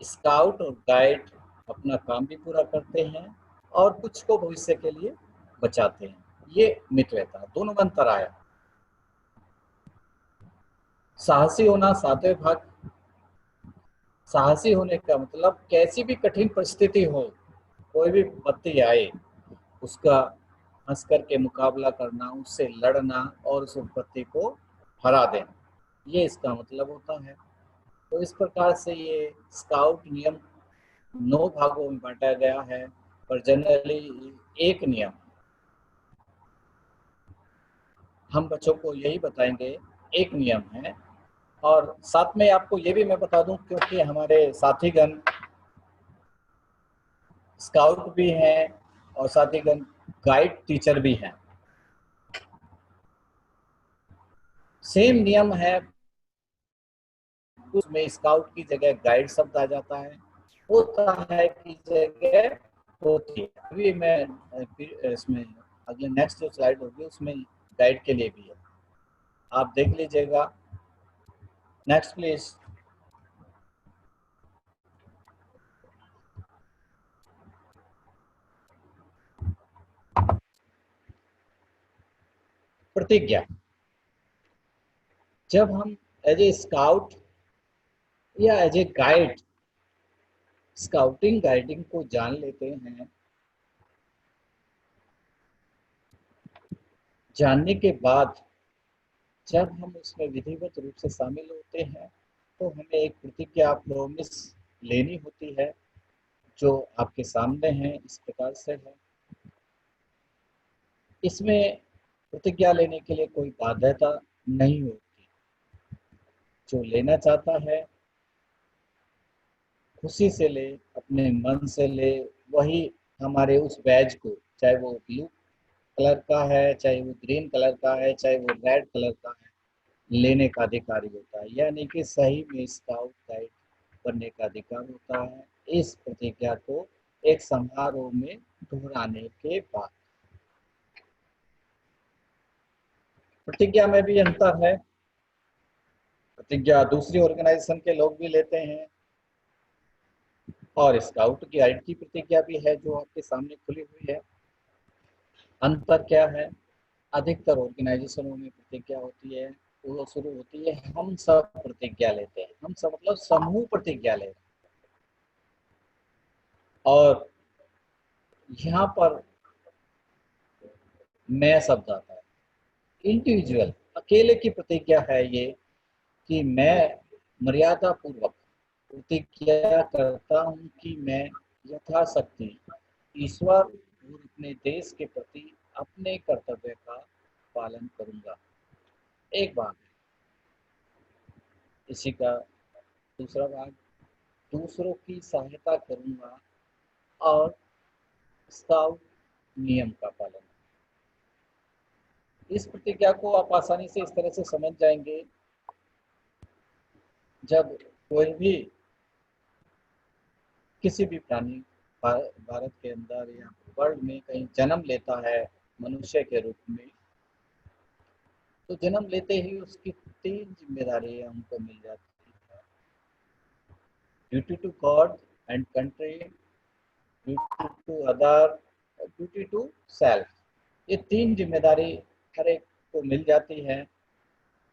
स्काउट और गाइड अपना काम भी पूरा करते हैं और कुछ को भविष्य के लिए बचाते हैं। ये मितव्ययता, दोनों में अंतर आया। साहसी होना 7वें भाग। साहसी होने का मतलब कैसी भी कठिन परिस्थिति हो, कोई भी विपत्ति आए, उसका हंस करके मुकाबला करना, उससे लड़ना और उस विपत्ति को हरा देना, ये इसका मतलब होता है। तो इस प्रकार से ये स्काउट नियम 9 भागों में बांटा गया है, पर जनरली एक नियम हम बच्चों को यही बताएंगे, एक नियम है। और साथ में आपको ये भी मैं बता दूं, क्योंकि हमारे साथीगण स्काउट भी हैं और साथीगण गाइड टीचर भी हैं। सेम नियम है, उसमें स्काउट की जगह गाइड शब्द आ जाता है, होता है की जगह होती है। अभी मैं इसमें अगले नेक्स्ट जो स्लाइड होगी उसमें गाइड के लिए भी है, आप देख लीजिएगा। Next please. प्रतिज्ञा। जब हम एज ए स्काउट या as a guide scouting guiding को जान लेते हैं, जानने के बाद जब हम उसमें विधिवत रूप से शामिल होते हैं तो हमें एक प्रतिज्ञा प्रोमिस लेनी होती है, जो आपके सामने है, इस प्रकार से है। इसमें प्रतिज्ञा लेने के लिए कोई बाध्यता नहीं होती। जो लेना चाहता है खुशी से ले, अपने मन से ले, वही हमारे उस बैज को, चाहे वो ब्लू कलर का है, चाहे वो ग्रीन कलर का है, चाहे वो रेड कलर का है, लेने का अधिकारी होता है। यानी कि सही में स्काउट गाइड बनने का अधिकार होता है इस प्रतिज्ञा को एक समारोह में दोहराने के बाद। प्रतिज्ञा में भी अंतर है। प्रतिज्ञा दूसरी ऑर्गेनाइजेशन के लोग भी लेते हैं और स्काउट गाइड की प्रतिज्ञा भी है जो आपके सामने खुली हुई है। अंतर क्या है? अधिकतर ऑर्गेनाइजेशनों में प्रतिज्ञा होती है, वो शुरू होती है हम सब प्रतिज्ञा लेते हैं। हम सब मतलब समूह प्रतिज्ञा लेते हैं। और यहाँ पर मैं शब्द आता है। इंडिविजुअल अकेले की प्रतिज्ञा है ये कि मैं मर्यादा पूर्वक प्रतिज्ञा करता हूँ कि मैं यथाशक्ति ईश्वर और अपने देश के प्रति अपने कर्तव्य का पालन करूंगा। एक भाग है। इसी का दूसरा भाग, दूसरों की सहायता करूंगा और स्काउट नियम का पालन। इस प्रतिज्ञा को आप आसानी से इस तरह से समझ जाएंगे, जब कोई भी किसी भी प्राणी भारत के अंदर या वर्ल्ड में कहीं जन्म लेता है मनुष्य के रूप में, तो जन्म लेते ही उसकी 3 जिम्मेदारियां हमको मिल जाती है। Duty to God and country, duty to other, duty to self. ये 3 जिम्मेदारी हर एक को मिल जाती है।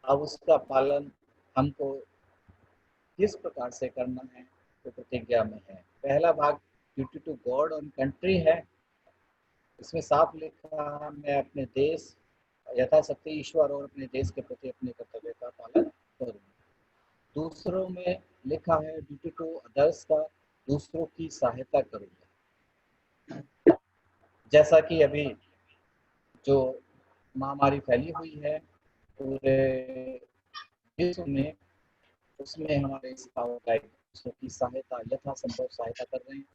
अब उसका पालन हमको किस प्रकार से करना है तो प्रतिज्ञा में है। पहला भाग duty to God and country है। इसमें साफ लिखा है मैं अपने देश यथाशक्ति ईश्वर और अपने देश के प्रति अपने कर्तव्य का पालन करूँगा। दूसरों में लिखा है ड्यूटी टू अदर्स का, दूसरों की सहायता करूँगा। जैसा कि अभी जो महामारी फैली हुई है पूरे विश्व में, उसमें हमारे स्काउट गाइड दूसरों की सहायता यथासंभव सहायता कर रहे हैं।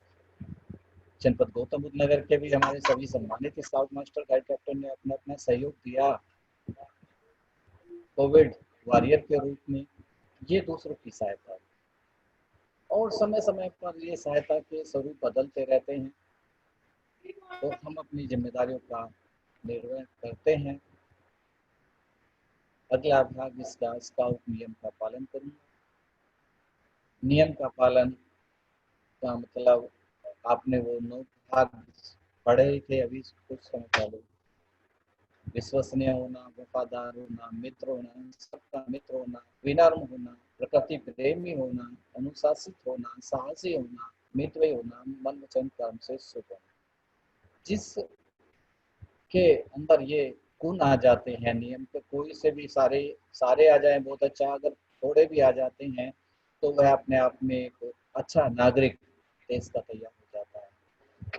जनपद गौतम बुद्ध नगर के भी हमारे सभी सम्मानित स्काउट मास्टर गाइड कैप्टन ने अपना अपना सहयोग दिया कोविड वॉरियर के रूप में। ये दूसरों की सहायता है और समय समय पर ये सहायता के स्वरूप बदलते रहते हैं, तो हम अपनी जिम्मेदारियों का निर्वहन करते हैं। अगला भाग इसका स्काउट नियम का पालन करूँगा। नियम का पालन का मतलब आपने वो 9 भाग पढ़े ही थे अभी कुछ समय पहले। विश्वसनीय होना, वफादार होना, मित्र होना, सबका मित्र होना, विनम्र होना, प्रकृति प्रेमी होना, अनुशासित होना, साहसी होना, मितव्ययी होना, मन वचन कर्म से शुद्ध होना। जिस के अंदर ये गुण आ जाते हैं नियम के, कोई से भी सारे आ जाए बहुत अच्छा, अगर थोड़े भी आ जाते हैं तो वह अपने आप में एक अच्छा नागरिक देश का तैयार हो जाता है।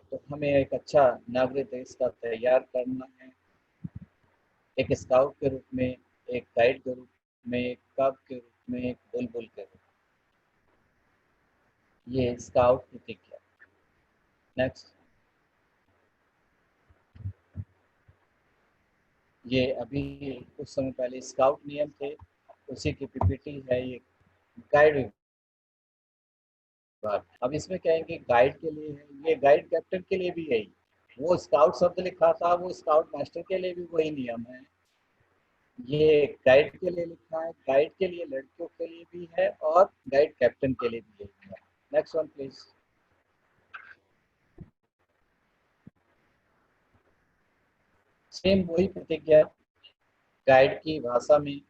तो हमें एक अच्छा नागरिक देश का तैयार करना है, एक स्काउट के रूप में, एक गाइड के रूप में, एक कब के रूप में, एक बुलबुल के रूप में। ये स्काउट प्रतिज्ञा। नेक्स्ट, ये अभी कुछ समय पहले स्काउट नियम थे, उसी की पीपीटी है ये गाइड विभाग। अब इसमें कहेंगे गाइड के लिए है, ये गाइड कैप्टन के लिए भी यही। वो स्काउट शब्द लिखा था, वो स्काउट मास्टर के लिए भी वही नियम है। ये गाइड के लिए लिखा है, गाइड के लिए लड़कियों के लिए भी है और गाइड कैप्टन के लिए भी यही है। Next one please. सेम वही प्रतिज्ञा गाइड की भाषा में।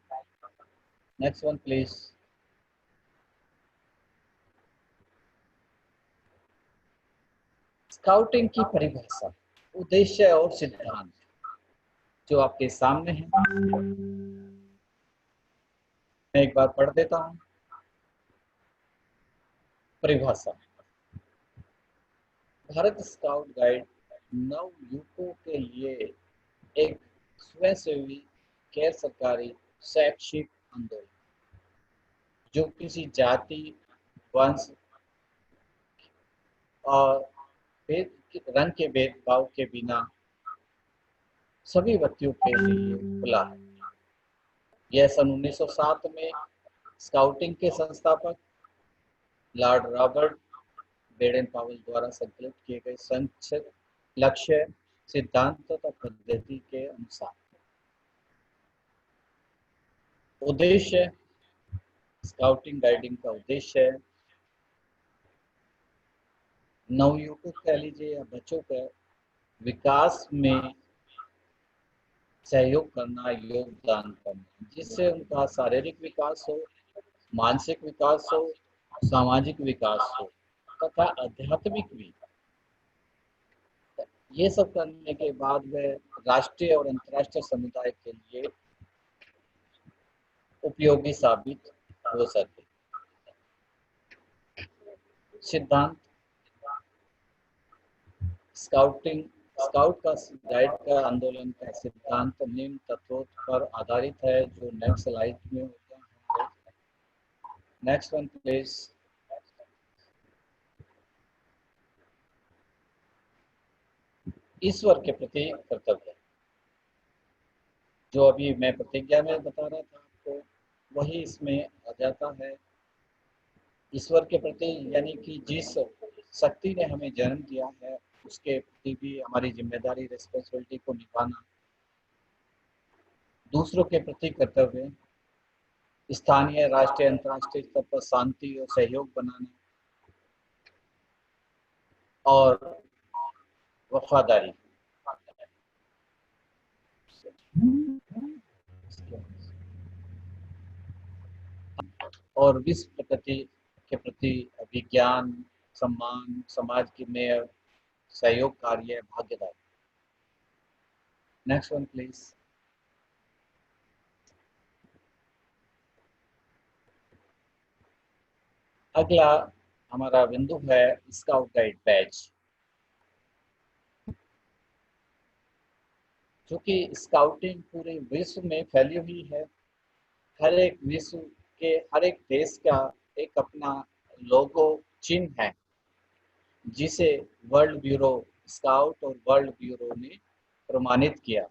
Next one please. स्काउटिंग की परिभाषा, उद्देश्य और सिद्धांत जो आपके सामने है, मैं एक बार पढ़ देता हूं। परिभाषा, भारत स्काउट गाइड नवयुवकों के लिए एक स्वयंसेवी गैर सरकारी शैक्षिक आंदोलन जो किसी जाति, वंश और रंग के भेदभाव के बिना सभी व्यक्तियों के लिए खुला है। यह सन 1907 में स्काउटिंग के संस्थापक लॉर्ड रॉबर्ट बेडन पावेल द्वारा संकलित किए गए संक्षिप्त लक्ष्य, सिद्धांत तथा पद्धति के अनुसार। उद्देश्य, स्काउटिंग गाइडिंग का उद्देश्य नवयुवकों कह लीजिए या बच्चों का विकास में सहयोग करना, योगदान करना, जिससे उनका शारीरिक विकास हो, मानसिक विकास हो, सामाजिक विकास हो तथा आध्यात्मिक भी। ये सब करने के बाद वह राष्ट्रीय और अंतर्राष्ट्रीय समुदाय के लिए उपयोगी साबित हो सके। सिद्धांत, स्काउट का गाइड का आंदोलन का सिद्धांत निम्न तत्वों पर आधारित है जो नेक्स्ट स्लाइड में होगा। Next one please. ईश्वर के प्रति कर्तव्य, जो अभी मैं प्रतिज्ञा में बता रहा था आपको, वही इसमें आ जाता है। ईश्वर के प्रति यानी कि जिस शक्ति ने हमें जन्म दिया है उसके प्रति भी हमारी जिम्मेदारी, रिस्पॉन्सिबिलिटी को निभाना। दूसरों के प्रति कर्तव्य, स्थानीय, राष्ट्रीय, अंतर्राष्ट्रीय स्तर पर शांति और सहयोग बनाना और वफादारी। और विश्व प्रकृति के प्रति विज्ञान, सम्मान, समाज की में सहयोग कार्य, भागीदारी। Next one please. अगला हमारा बिंदु है स्काउट गाइड बैच। क्योंकि स्काउटिंग पूरे विश्व में फैली हुई है, हर एक विश्व के हर एक देश का एक अपना लोगो, चिन्ह है, जिसे वर्ल्ड ब्यूरो स्काउट और वर्ल्ड ब्यूरो ने प्रमाणित किया।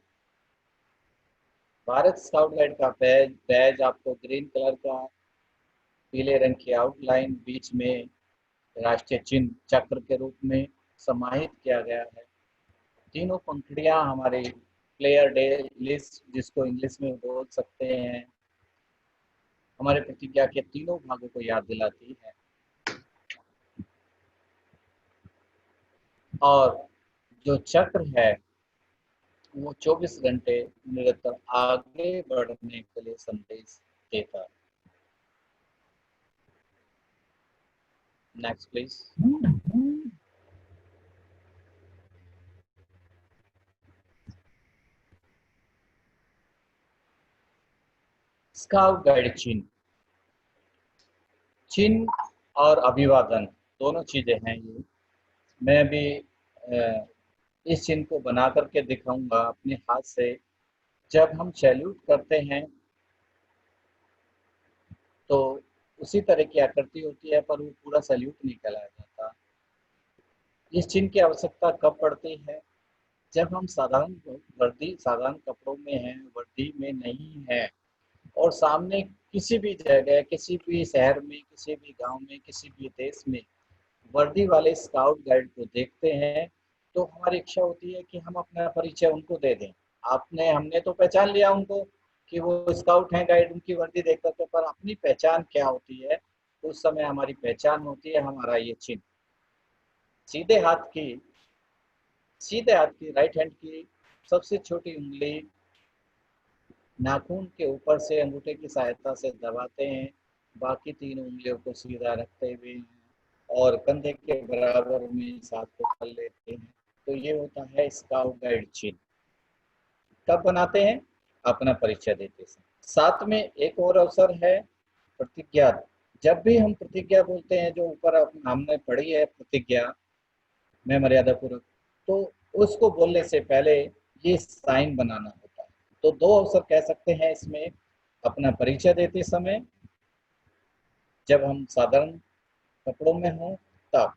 भारत स्काउट गाइड का बैज आपको ग्रीन कलर का, पीले रंग की आउटलाइन, बीच में राष्ट्रीय चिन्ह चक्र के रूप में समाहित किया गया है। तीनों पंखुड़ियां हमारे प्लेयर डे लिस्ट, जिसको इंग्लिश में बोल सकते हैं, हमारे प्रतिज्ञा के तीनों भागों को याद दिलाती है। और जो चक्र है वो 24 घंटे निरंतर आगे बढ़ने के लिए संदेश देता है। Next please. स्काउट गाइड चिन्ह, चिन्ह और अभिवादन दोनों चीजें हैं। ये मैं भी इस चिन्ह को बना करके दिखाऊंगा अपने हाथ से। जब हम सैल्यूट करते हैं तो उसी तरह की आकृति होती है, पर वो पूरा सैल्यूट नहीं कहलाया जाता। इस चिन्ह की आवश्यकता कब पड़ती है? जब हम साधारण वर्दी, साधारण कपड़ों में हैं, वर्दी में नहीं है, और सामने किसी भी जगह, किसी भी शहर में, किसी भी गांव में, किसी भी देश में वर्दी वाले स्काउट गाइड को देखते हैं तो हमारी इच्छा होती है कि हम अपना परिचय उनको दे दें। हमने तो पहचान लिया उनको कि वो स्काउट हैं गाइड, उनकी वर्दी देख करके, पर अपनी पहचान क्या होती है? उस समय हमारी पहचान होती है हमारा ये चिन्ह। सीधे हाथ की राइट हैंड की सबसे छोटी उंगली नाखून के ऊपर से अंगूठे की सहायता से दबाते हैं, बाकी 3 उंगलियों को सीधा रखते हुए और कंधे के बराबर में साथ को कर लेते हैं। तो ये होता है स्काउट गाइड चिन्ह। कब बनाते हैं? अपना परिचय देते समय। साथ में एक और अवसर है प्रतिज्ञा। जब भी हम प्रतिज्ञा बोलते हैं, जो ऊपर हमने पढ़ी है प्रतिज्ञा में मर्यादा पूर्वक, तो उसको बोलने से पहले ये साइन बनाना होता है। तो 2 अवसर कह सकते हैं इसमें, अपना परिचय देते समय जब हम साधारण कपड़ों में हों तब,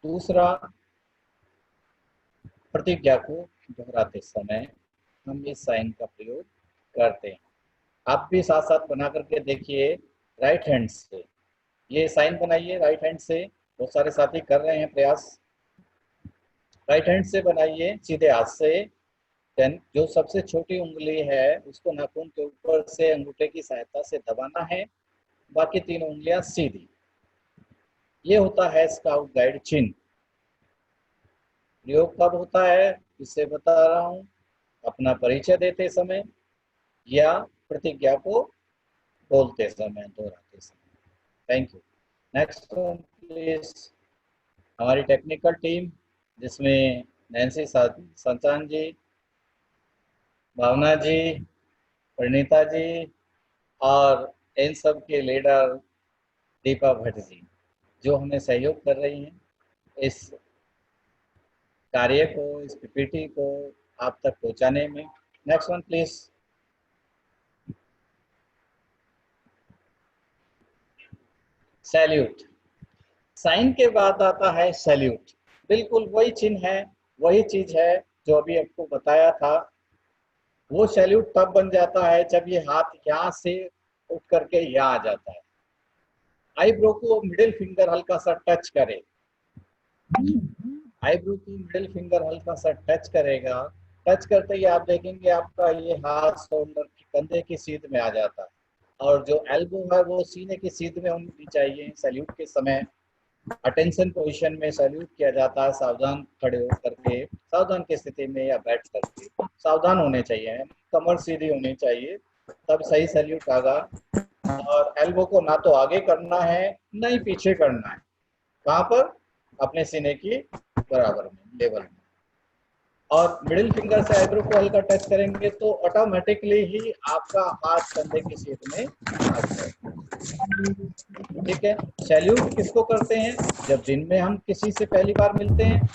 दूसरा प्रतिज्ञा को दोहराते समय हम इस साइन का प्रयोग करते हैं। आप भी साथ साथ बना करके देखिए राइट हैंड से, ये साइन बनाइए राइट हैंड से। बहुत सारे साथी कर रहे हैं प्रयास। राइट हैंड से बनाइए सीधे हाथ से। देन जो सबसे छोटी उंगली है उसको नाखून के ऊपर से अंगूठे की सहायता से दबाना है, बाकी 3 उंगलियां सीधी। ये होता है स्काउट गाइड चिन्ह। प्रयोग कब होता है इससे बता रहा हूं, अपना परिचय देते समय या प्रतिज्ञा को बोलते समय, दोहराते समय। Thank you. Next please. हमारी टेक्निकल टीम जिसमें नैन्सी संचान जी, भावना जी, परिणीता जी और इन सब के लीडर दीपा भट्ट जी, जो हमें सहयोग कर रही हैं इस कार्य को, इस पीपीटी को आप तक पहुंचाने में। Next one please. Salute. Sign के बाद आता है सैल्यूट। बिल्कुल वही चिन्ह है, वही चीज है जो अभी आपको बताया था। वो सैल्यूट तब बन जाता है जब ये हाथ यहाँ से उठ करके यहाँ आ जाता है। आईब्रो को मिडिल फिंगर हल्का सा टच करे, आईब्रो को मिडिल फिंगर हल्का सा टच करेगा। टच करते ही आप देखेंगे आपका ये हाथ शोल्डर की कंधे की सीध में आ जाता है, और जो एल्बो है वो सीने की सीध में होनी चाहिए। सैल्यूट के समय अटेंशन पोजीशन में सैल्यूट किया जाता है, सावधान खड़े हो करके, सावधान की स्थिति में या बैठ करके सावधान होने चाहिए, कमर सीधी होनी चाहिए, तब सही सैल्यूट आगा। और एल्बो को ना तो आगे करना है ना ही पीछे करना है। कहाँ पर? अपने सीने की बराबर में, लेवल में। और मिडिल फिंगर से आईब्रो को हल्का टच करेंगे तो ऑटोमेटिकली ही आपका हाथ कंधे की सीध में आ जाएगा। ठीक है। सैल्यूट किसको करते हैं? जब दिन में हम किसी से पहली बार मिलते हैं,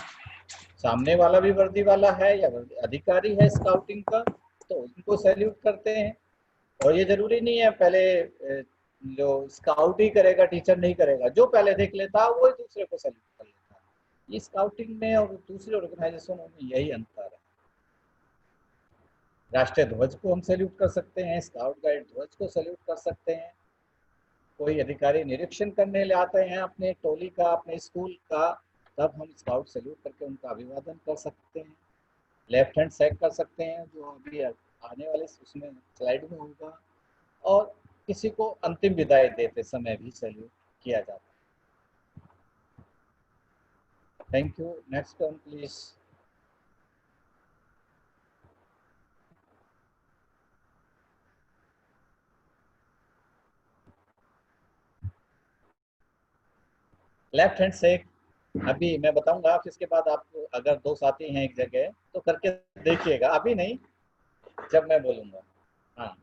सामने वाला भी वर्दी वाला है या अधिकारी है स्काउटिंग का, तो उनको सैल्यूट करते हैं। और ये जरूरी नहीं है पहले जो स्काउट ही करेगा, टीचर नहीं करेगा। जो पहले देख लेता है वो ही दूसरे को सैल्यूट कर लेता है। ये स्काउटिंग में और दूसरे ऑर्गेनाइजेशनों में यही अंतर है। राष्ट्रीय ध्वज को हम सैल्यूट कर सकते हैं, स्काउट गाइड ध्वज को सैल्यूट कर सकते हैं। कोई अधिकारी निरीक्षण करने ले आते हैं अपने टोली का, अपने स्कूल का, तब हम स्काउट सैल्यूट करके उनका अभिवादन कर सकते हैं। लेफ्ट हैंड सेक कर सकते हैं, जो अभी आने वाले उसमें स्लाइड में होगा। और किसी को अंतिम विदाई देते समय भी सैल्यूट किया जाता है। Thank you. Next one please. Left hand shake अभी मैं बताऊंगा, फिर इसके बाद आपको अगर 2 साथी हैं एक जगह तो करके देखिएगा, अभी नहीं जब मैं बोलूंगा। हाँ,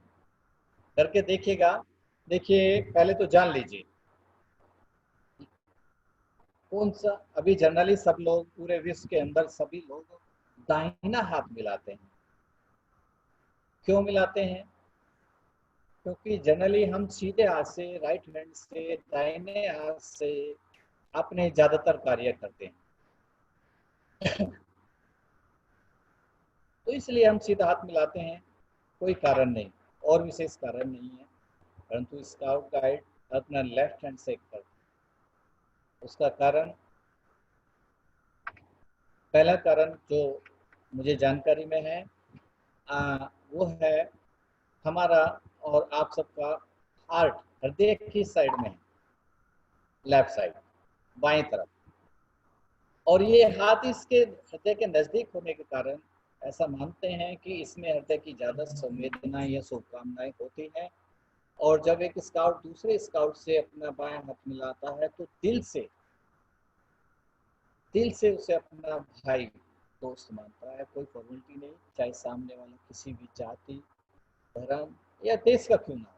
करके देखिएगा। देखिए पहले तो जान लीजिए कौन सा। अभी जनरली सब लोग पूरे विश्व के अंदर सभी लोग दाहिना हाथ मिलाते हैं। क्यों मिलाते हैं? क्योंकि जनरली हम सीधे हाथ से, राइट हैंड से, दाहिने हाथ से अपने ज्यादातर कार्य करते हैं। तो इसलिए हम सीधा हाथ मिलाते हैं, कोई कारण नहीं, और विशेष कारण नहीं है। परंतु स्काउट गाइड अपना लेफ्ट हैंड से करते हैं। उसका कारण, पहला कारण जो मुझे जानकारी में है वो है हमारा और आप सबका हार्ट हृदय की साइड में है, लेफ्ट साइड, बाएं तरफ। और ये हाथ इसके हृदय के नजदीक होने के कारण ऐसा मानते हैं कि इसमें हृदय की ज़्यादा संवेदनाएं या शुभकामनाएं होती हैं, और जब एक स्काउट दूसरे स्काउट से अपना बायां हाथ मिलाता है तो दिल से उसे अपना भाई दोस्त मानता है। कोई फॉर्मेलिटी नहीं, चाहे सामने वाला किसी भी जाति, धर्म या देश का क्यों ना हो।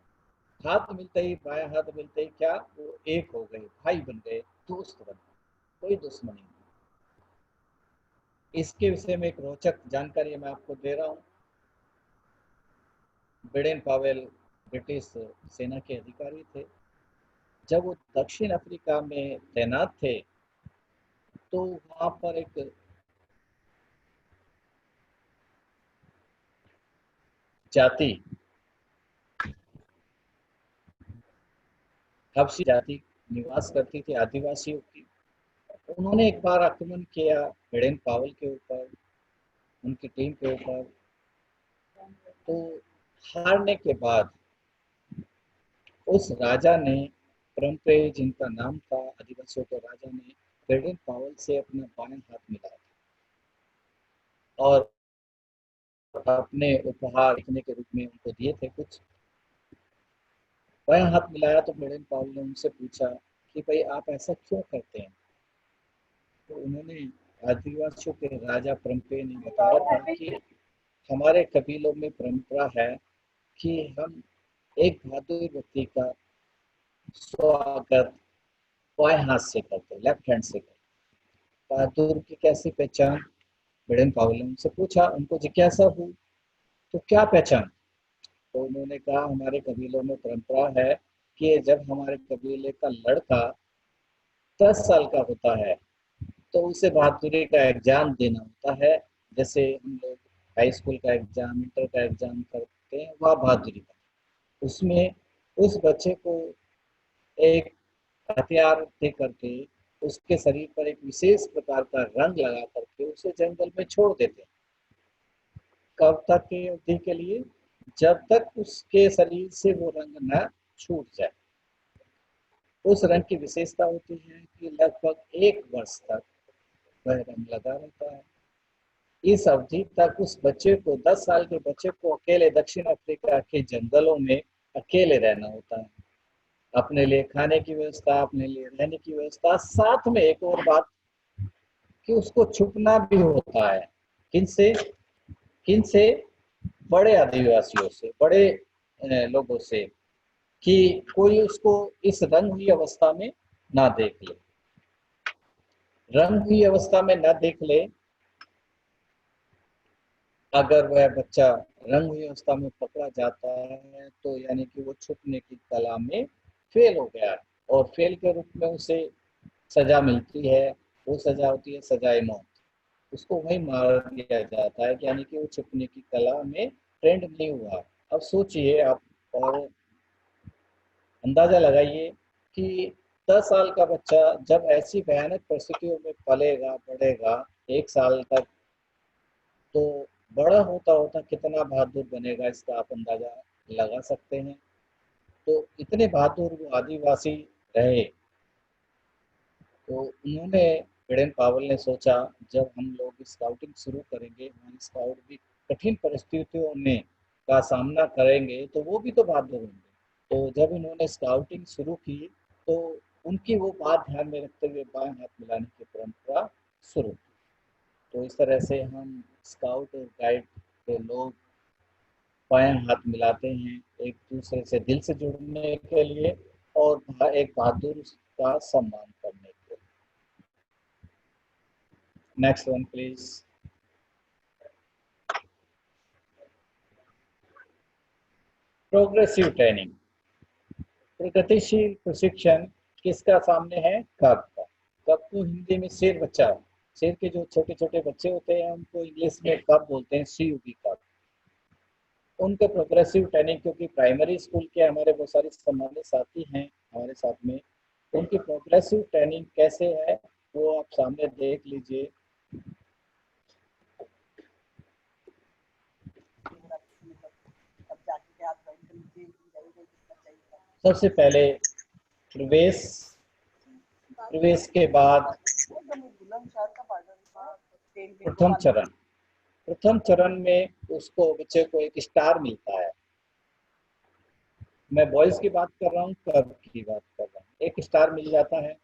हाथ मिलते ही, बायां हाथ मिलते ही क्या वो एक हो गए, भाई बन गए, दोस्त बन गए, कोई दुश्मनी नहीं। इसके विषय में एक रोचक जानकारी मैं आपको दे रहा हूँ। बेडेन पावेल ब्रिटिश सेना के अधिकारी थे। जब वो दक्षिण अफ्रीका में तैनात थे तो वहां पर एक जाति, हबशी जाति निवास करती थी, आदिवासियों की। उन्होंने एक बार आक्रमण किया बेडेन पावेल के ऊपर, उनकी टीम के ऊपर। तो हारने के बाद उस राजा ने, परम्परे जिनका नाम था आदिवासियों के राजा ने, बेडेन पावेल से अपना बायां हाथ मिलाया और अपने उपहार लिखने के रूप में उनको दिए थे कुछ। बायां हाथ मिलाया तो बेडेन पावेल ने उनसे पूछा कि भाई आप ऐसा क्यों करते हैं। तो उन्होंने, आदिवासियों के राजा परम्परे ने बताया था कि हमारे कबीलों में परंपरा है कि हम एक बहादुर व्यक्ति का स्वागत बाएं हाथ से करते, लेफ्ट हैंड से करते। बहादुर की कैसी पहचान, बेडेन पावेल ने उनसे पूछा, उनको जिज्ञासा हुई तो क्या पहचान। तो उन्होंने कहा हमारे कबीलों में परंपरा है कि जब हमारे कबीले का लड़का 10 साल का होता है तो उसे बहादुरी का एग्जाम देना होता है। जैसे हम लोग हाई स्कूल का एग्जाम, इंटर का एग्जाम करते हैं, वह बहादुरी का। उसमें उस बच्चे को एक हथियार दे करके उसके शरीर पर एक विशेष प्रकार का रंग लगा करके उसे जंगल में छोड़ देते हैं। कब तक की अवधि के लिए, जब तक उसके शरीर से वो रंग न छूट जाए। उस रंग की विशेषता होती है कि लगभग 1 वर्ष तक वह रंग लगा रहता है। इस अवधि तक उस बच्चे को, 10 साल के बच्चे को अकेले दक्षिण अफ्रीका के जंगलों में अकेले रहना होता है। अपने लिए खाने की व्यवस्था, अपने लिए रहने की व्यवस्था, साथ में एक और बात कि उसको छुपना भी होता है। किनसे? बड़े आदिवासियों से, बड़े लोगों से, कि कोई उसको इस रंग हुई अवस्था में ना देख ले। रंग हुई अवस्था में ना देख ले। अगर वह बच्चा रंग हुई अवस्था में पकड़ा जाता है तो यानी कि वो छुपने की कला में फेल हो गया है, और फेल के रूप में उसे सजा मिलती है। वो सजा होती है सजाए मौत। उसको वही मार दिया जाता है, यानी कि वो छुपने की कला में ट्रेंड नहीं हुआ। अब सोचिए आप और अंदाजा लगाइए कि 10 साल का बच्चा जब ऐसी भयानक परिस्थितियों में पलेगा बढ़ेगा 1 साल तक, तो बड़ा होता होता कितना बहादुर बनेगा, इसका आप अंदाजा लगा सकते हैं। तो इतने बहादुर वो आदिवासी रहे। तो उन्होंने, बेडेन पावेल ने सोचा जब हम लोग स्काउटिंग शुरू करेंगे, हमारे स्काउट भी कठिन परिस्थितियों में का सामना करेंगे तो वो भी तो बहादुर होंगे। तो जब इन्होंने स्काउटिंग शुरू की तो उनकी वो बात ध्यान में रखते हुए बाएं हाथ मिलाने की परंपरा शुरू की। तो इस तरह से हम स्काउट और गाइड के लोग बाएं हाथ मिलाते हैं एक दूसरे से दिल से जुड़ने के लिए और एक बहादुर का सम्मान करने के लिए। Next one please. Progressive training, प्रगतिशील प्रशिक्षण किसका सामने है? कब का। कब को हिंदी में शेर बच्चा, शेर के जो छोटे छोटे बच्चे होते हैं उनको इंग्लिश में कब बोलते हैं, CUB कब। उनके प्रोग्रेसिव ट्रेनिंग, क्योंकि प्राइमरी स्कूल के हमारे बहुत सारे सम्मानित साथी हैं हमारे साथ में, उनकी प्रोग्रेसिव ट्रेनिंग कैसे है वो आप सामने देख लीजिए। सबसे पहले प्रवेश के बाद प्रथम चरण। प्रथम चरण में उसको बच्चे को एक स्टार मिलता है। मैं बॉयज की बात कर रहा हूँ, कर्व की बात कर रहा हूँ। एक स्टार मिल जाता है,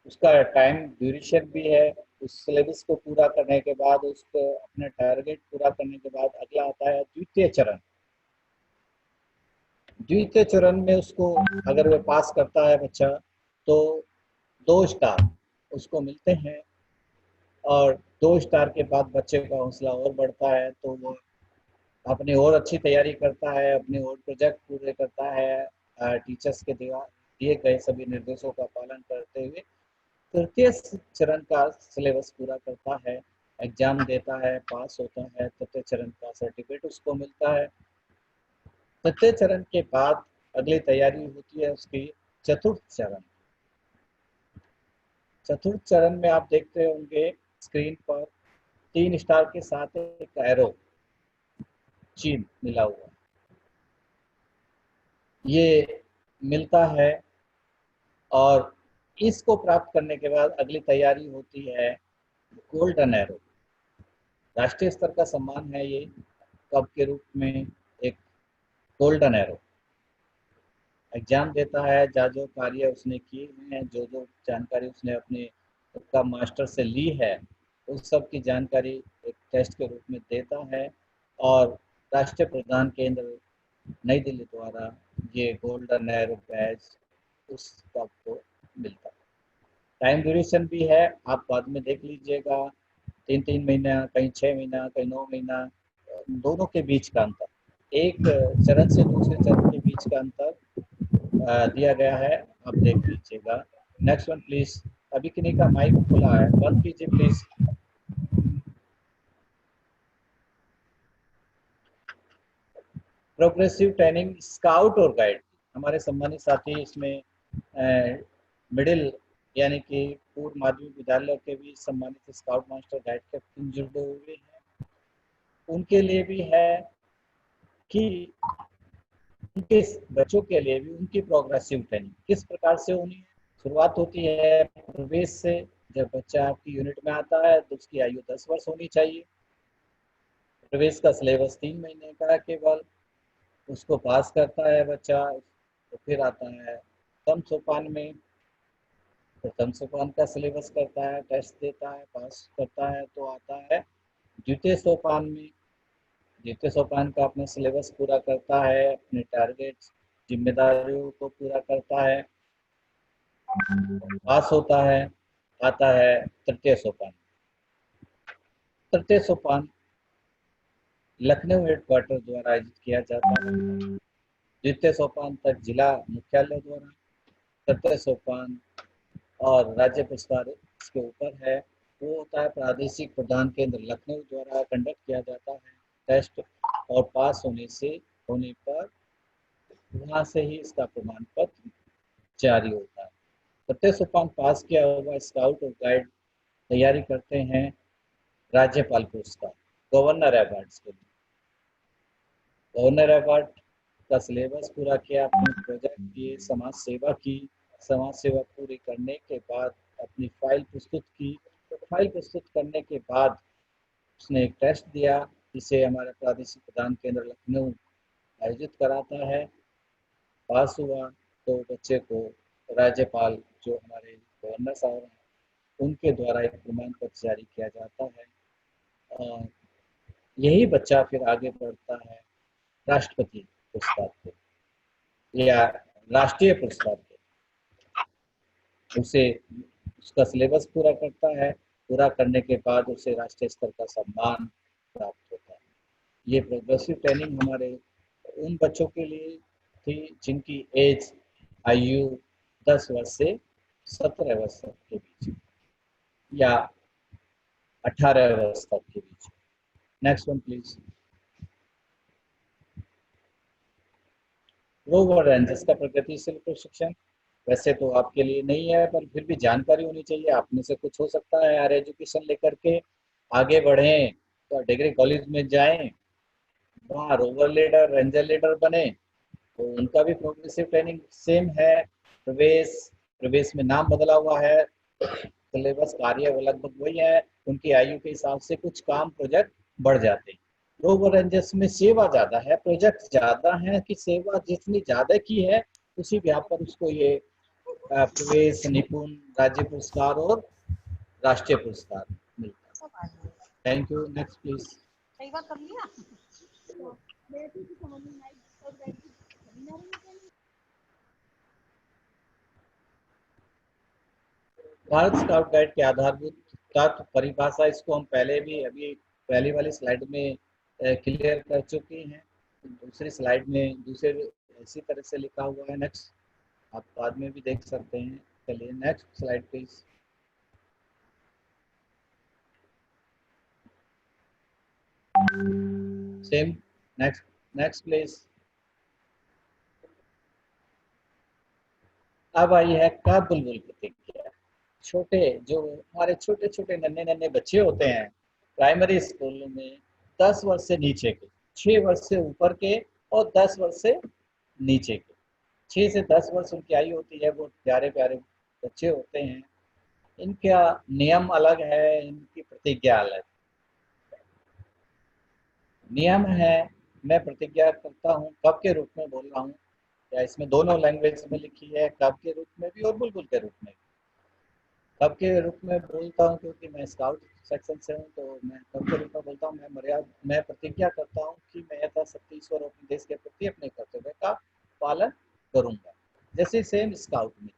उसका टाइम ड्यूरेशन भी है। उस सिलेबस को पूरा करने के बाद, उसको अपने टारगेट पूरा करने के बाद अगला आता है द्वितीय चरण। द्वितीय चरण में उसको अगर वो पास करता है बच्चा तो 2 स्टार उसको मिलते हैं, और 2 स्टार के बाद बच्चे का हौसला और बढ़ता है, तो वो अपनी और अच्छी तैयारी करता है, अपने और प्रोजेक्ट पूरे करता है, टीचर्स के दिए गए सभी निर्देशों का पालन करते हुए तृतीय चरण का सिलेबस पूरा करता है, एग्जाम देता है, पास होता है, तृतीय चरण का सर्टिफिकेट उसको मिलता है। तृतीय चरण के बाद अगली तैयारी होती है उसकी चतुर्थ चरण। चतुर्थ चरण में आप देखते होंगे स्क्रीन पर 3 स्टार के साथ एक एरो चिन्ह मिला हुआ, ये मिलता है। और इसको प्राप्त करने के बाद अगली तैयारी होती है गोल्डन एरो। राष्ट्रीय स्तर का सम्मान है ये, कप के रूप में एक गोल्डन एरो। एग्जाम देता है, जो कार्य उसने किए हैं, जो जानकारी उसने अपने का मास्टर से ली है, उस सब की जानकारी एक टेस्ट के रूप में देता है, और राष्ट्रीय प्रदान केंद्र नई दिल्ली द्वारा ये गोल्डन एरो बैज उस सबको मिलता है। टाइम ड्यूरेशन भी है, आप बाद में देख लीजिएगा, 3 महीना, कहीं 6 महीना, कहीं 9 महीना, दोनों के बीच का अंतर, एक चरण से दूसरे चरण के बीच का अंतर दिया गया है, आप देख लीजिएगा। Next one please. अभी किन्हीं का माइक खुला है, बंद कीजिए प्लीज। प्रोग्रेसिव ट्रेनिंग स्काउट और गाइड, हमारे सम्मानित साथी इसमें मिडिल यानी कि पूर्व माध्यमिक विद्यालय के भी सम्मानित स्काउट मास्टर गाइड कैप्टन जुड़े हुए हैं। उनके लिए भी है कि उनके बच्चों के लिए भी उनकी प्रोग्रेसिव ट्रेनिंग किस प्रकार से होनी है। शुरुआत होती है प्रवेश से। जब बच्चा आपकी यूनिट में आता है तो उसकी आयु 10 वर्ष होनी चाहिए। प्रवेश का सिलेबस 3 महीने का केवल, उसको पास करता है बच्चा, तो फिर आता है प्रथम सोपान में। प्रथम सोपान का सिलेबस करता है, टेस्ट देता है, पास करता है, तो आता है द्वितीय सोपान में। द्वितीय सोपान का अपना सिलेबस पूरा करता है, अपने टारगेट्स जिम्मेदारियों को पूरा करता है, पास होता है, आता है तृतीय सोपान। तृतीय सोपान लखनऊ हेडक्वार्टर द्वारा आयोजित किया जाता है। द्वितीय सोपान तक जिला मुख्यालय द्वारा, तृतीय सोपान और राज्य पुरस्कार इसके ऊपर है, वो होता है प्रादेशिक प्रदान केंद्र लखनऊ द्वारा कंडक्ट किया जाता है टेस्ट, और पास होने पर वहाँ से ही इसका प्रमाण पत्र जारी होता है। तृतीय सोपान पास किया हुआ स्काउट और गाइड तैयारी करते हैं राज्यपाल पुरस्कार, गवर्नर अवार्ड्स के लिए। गवर्नर अवार्ड का सिलेबस पूरा किया, अपने प्रोजेक्ट किए, समाज सेवा पूरी करने के बाद अपनी फाइल प्रस्तुत की। तो फाइल प्रस्तुत करने के बाद उसने एक टेस्ट दिया, जिसे हमारा प्रादेशिक प्रदान केंद्र लखनऊ आयोजित कराता है। पास हुआ तो बच्चे को राज्यपाल जो हमारे गवर्नर साहब हैं उनके द्वारा एक प्रमाण पत्र जारी किया जाता है, और यही बच्चा फिर आगे बढ़ता है राष्ट्रपति पुरस्कार पे या राष्ट्रीय पुरस्कार पे। उसे उसका सिलेबस पूरा करता है, पूरा करने के बाद उसे राष्ट्रीय स्तर का सम्मान प्राप्त होता है। ये प्रोग्रेसिव ट्रेनिंग हमारे उन बच्चों के लिए थी जिनकी एज आयु 10 वर्ष से 17 वर्ष तक के बीच या 18 वर्ष तक के बीच। Next one please. Rover rangers का प्रगतिशील प्रशिक्षण वैसे तो आपके लिए नहीं है, पर फिर भी जानकारी होनी चाहिए। आप में से कुछ हो सकता है हायर एजुकेशन लेकर के आगे बढ़ें, तो डिग्री कॉलेज में जाएं, वहाँ रोवर लीडर, रेंजर लीडर बने, तो उनका भी प्रोग्रेसिव ट्रेनिंग सेम है। प्रवेश में नाम बदला हुआ है, सिलेबस कार्य वो लगभग वही है, उनकी आयु के हिसाब से कुछ काम प्रोजेक्ट बढ़ जाते हैं। ग्लोबल रेंजर्स में सेवा ज्यादा है, प्रोजेक्ट ज्यादा है कि सेवा जितनी ज्यादा की है उसी व्याप पर उसको ये प्रवेश, निपुण, राज्य पुरस्कार और राष्ट्रीय पुरस्कार मिलता है। Thank you. Next please. सही बात कर लिया। भारत स्काउट गाइड के आधारभूत तत्व परिभाषा, इसको हम पहले भी अभी पहली वाली स्लाइड में क्लियर कर चुके हैं। दूसरी स्लाइड में दूसरे इसी तरह से लिखा हुआ है। नेक्स्ट आप बाद में भी देख सकते हैं। चलिए next slide please. Same. Next please. अब आई है कब बुलबुल प्रतिक्रिया। छोटे जो हमारे छोटे छोटे नन्हे नन्हे बच्चे होते हैं प्राइमरी स्कूल में, 10 वर्ष से नीचे के, 6 वर्ष से ऊपर के और 10 वर्ष से नीचे के, 6 से 10 वर्ष उनकी आयु होती है। वो प्यारे प्यारे बच्चे होते हैं। इनका नियम अलग है, इनकी प्रतिज्ञा अलग। नियम है, मैं प्रतिज्ञा करता हूँ कब के रूप में बोल रहा हूँ, या इसमें दोनों लैंग्वेज में लिखी है, कब के रूप में भी और बुलबुल के रूप में भी। कब के रूप में बोलता हूँ क्योंकि मैं स्काउट सेक्शन से हूँ, तो मैं कब के रूप में बोलता हूँ, मैं प्रतिज्ञा करता हूँ कि मैं यथाशक्ति ईश्वर और अपने देश के प्रति अपने कर्तव्य का पालन करूंगा। जैसे सेम स्काउट में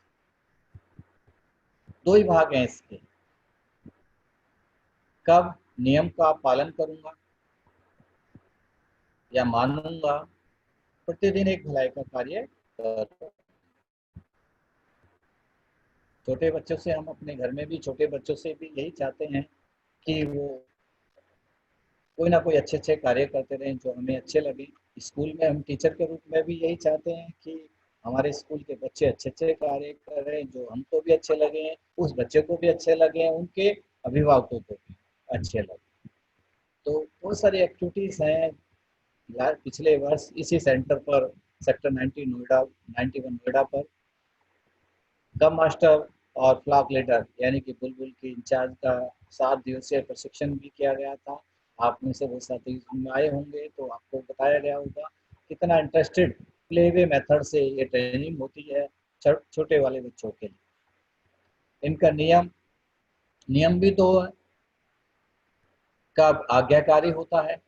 दो ही भाग हैं इसके। कब नियम का पालन करूंगा या मानूंगा, प्रतिदिन एक भलाई का कार्य करूंगा। छोटे बच्चों से हम अपने घर में भी छोटे बच्चों से भी यही चाहते हैं कि वो कोई ना कोई अच्छे कार्य करते रहें जो हमें अच्छे लगे। स्कूल में हम टीचर के रूप में भी यही चाहते हैं कि हमारे स्कूल के बच्चे अच्छे कार्य करें जो हमको भी अच्छे लगे, उस बच्चे को भी अच्छे लगे, उनके अभिभावकों को भी अच्छे लगे। तो बहुत सारी एक्टिविटीज हैं। पिछले वर्ष इसी सेंटर पर सेक्टर 91 नोएडा पर कब मास्टर और फ्लॉक लीडर यानी कि बुलबुल की इंचार्ज का 7 दिवसीय प्रशिक्षण भी किया गया था। आप में से वो साथी आए होंगे तो आपको बताया गया होगा कितना इंटरेस्टेड प्लेवे मेथड से ये ट्रेनिंग होती है छोटे वाले बच्चों के लिए। इनका नियम भी तो कब आज्ञाकारी होता है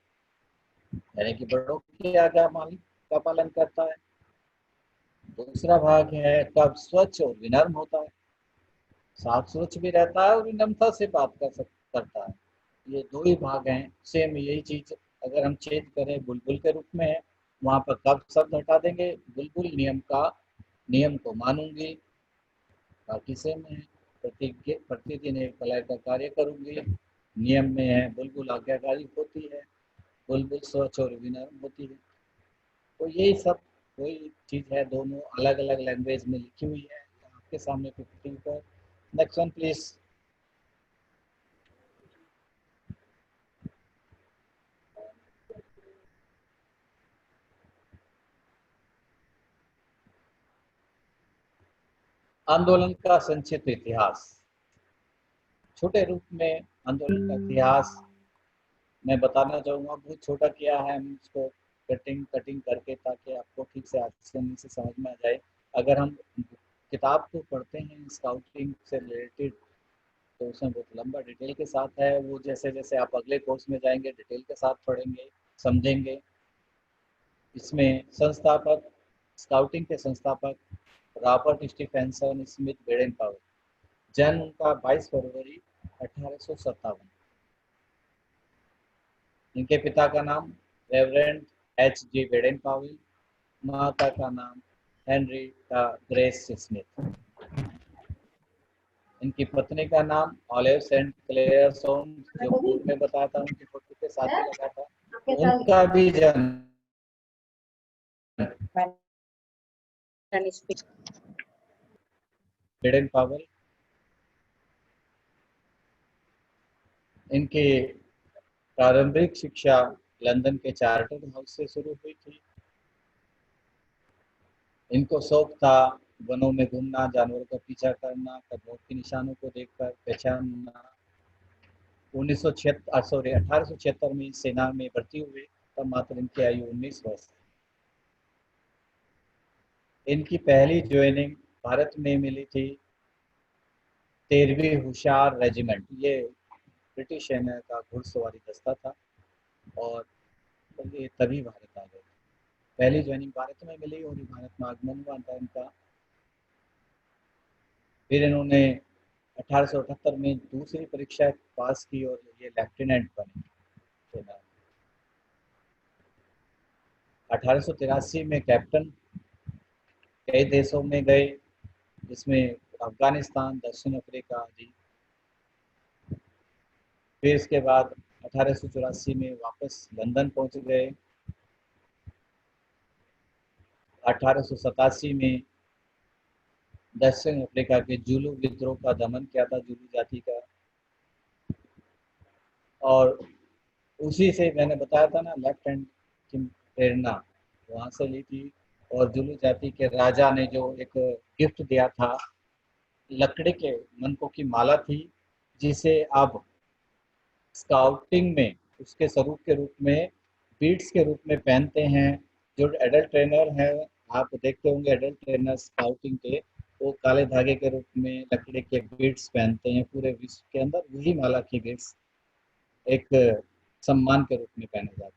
यानी कि बड़ों की आज्ञा का पालन करता है। दूसरा भाग है कब स्वच्छ और विनम्र होता है, साफ स्वच्छ भी रहता है और विनम्रता से बात करता है। ये दो ही भाग हैं। सेम यही चीज अगर हम चेंज करें बुलबुल के रूप में है, वहां पर कब शब्द हटा देंगे, बुलबुल नियम को मानूंगी, बाकी सेम है। प्रतिदिन एक भलाई का कार्य करूंगी, नियम में है बुलबुल आज्ञाकारी होती है, बुलबुल स्वच्छ और विनम्र होती है। तो यही सब वही चीज है, दोनों अलग अलग लैंग्वेज में लिखी हुई है आपके सामने पीपीटी पर। Next one please. आंदोलन का संक्षिप्त इतिहास। छोटे रूप में आंदोलन का इतिहास मैं बताना चाहूँगा। बहुत छोटा किया है हम इसको कटिंग करके, ताकि आपको ठीक से आसानी से समझ में आ जाए। अगर हम किताब को पढ़ते हैं स्काउटिंग से रिलेटेड तो उसमें बहुत लंबा डिटेल के साथ है। वो जैसे जैसे आप अगले कोर्स में जाएंगे डिटेल के साथ पढ़ेंगे, समझेंगे। इसमें संस्थापक, स्काउटिंग के संस्थापक रॉबर्ट स्टीफेंसन स्मिथ बेडेन-पावेल। जन्म उनका 22 फरवरी 1857। इनके पिता का नाम रेवरेंड H.G. बेडेन-पावेल, माता का नाम हेनरिटा ग्रेस स्मिथ। इनकी पत्नी का नाम ऑलिव सेंट क्लेयर सोम्स, जो पूर्व में बताया था उनकी फोटो के साथ ही लगा था। उनका भी जन्म बेडेन-पावेल। इनकी प्रारंभिक शिक्षा लंदन के चार्टर्ड हाउस से शुरू हुई थी। इनको शौक था वनों में घूमना, जानवरों का पीछा करना, कदमों के निशानों को देखकर पहचानना। 1876 में सेना में भर्ती हुए, तब मात्र इनकी आयु 19 वर्ष थी। इनकी पहली ज्वाइनिंग भारत में मिली थी 13वीं हुशियार रेजिमेंट, ये ब्रिटिश सेना का घुड़सवारी दस्ता था, और ये तभी भारत आ गए। पहली ज्वाइनिंग भारत में मिली और भारत में आगमन हुआ था इनका। फिर इन्होंने 1878 में दूसरी परीक्षा पास की और ये लेफ्टिनेंट बने सेना में। 1883 में कैप्टन, कई देशों में गए, जिसमें अफगानिस्तान, दक्षिण अफ्रीका आदि। फिर इसके बाद 1884 में वापस लंदन पहुंच गए। 1887 में दक्षिण अफ्रीका के जुलू विद्रोह का दमन किया था, जुलू जाति का, और उसी से मैंने बताया था ना, लेफ्ट हैंड की प्रेरणा वहाँ से ली थी। और जुलू जाति के राजा ने जो एक गिफ्ट दिया था, लकड़ी के मनकों की माला थी, जिसे आप स्काउटिंग में उसके स्वरूप के रूप में, बीड्स के रूप में पहनते हैं। जो एडल्ट ट्रेनर हैं, आप देखते होंगे एडल्ट ट्रेनर स्काउटिंग के, वो काले धागे के रूप में लकड़ी के बीड्स पहनते हैं। पूरे विश्व के अंदर वही माला की बीड्स एक सम्मान के रूप में पहने जाते हैं।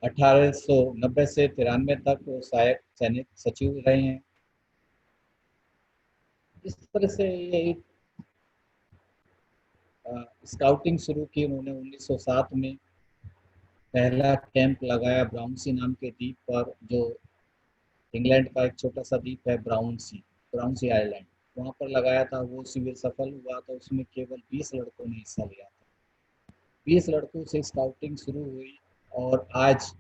1890 से 93 तक वो सहायक सैनिक सचिव रहे हैं। इस तरह से ये स्काउटिंग शुरू की उन्होंने। 1907 में पहला कैंप लगाया ब्राउनसी नाम के द्वीप पर, जो इंग्लैंड का एक छोटा सा द्वीप है, ब्राउनसी आइलैंड, वहाँ पर लगाया था। वो शिविर सफल हुआ था, उसमें केवल 20 लड़कों ने हिस्सा लिया था। 20 लड़कों से स्काउटिंग शुरू हुई और आज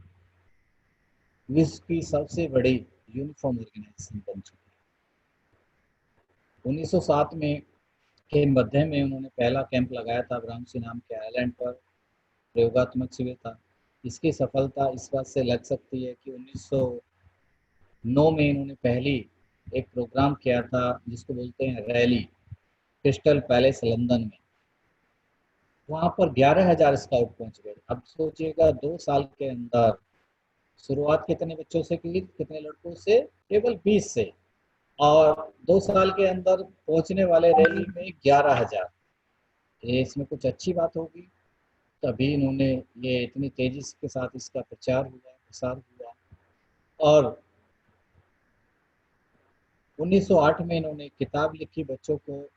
विश्व की सबसे बड़ी यूनिफॉर्म ऑर्गेनाइजेशन बन चुकी है। 1907 में के मध्य में उन्होंने पहला कैंप लगाया था ब्राउनसी नाम के आइलैंड पर, प्रयोगात्मक शिविर था। इसकी सफलता इस बात से लग सकती है कि 1909 में इन्होंने पहली एक प्रोग्राम किया था, जिसको बोलते हैं रैली, क्रिस्टल पैलेस लंदन में। वहाँ पर 11,000 स्काउट पहुंच गए। अब सोचिएगा 2 साल के अंदर शुरुआत कितने बच्चों से की, कितने लड़कों से? केवल 20 से, और 2 साल के अंदर पहुंचने वाले रैली में 11,000। इसमें कुछ अच्छी बात होगी, तभी इन्होंने ये इतनी तेजी के साथ इसका प्रचार हुआ, प्रसार हुआ। और 1908 में इन्होंने किताब लिखी बच्चों को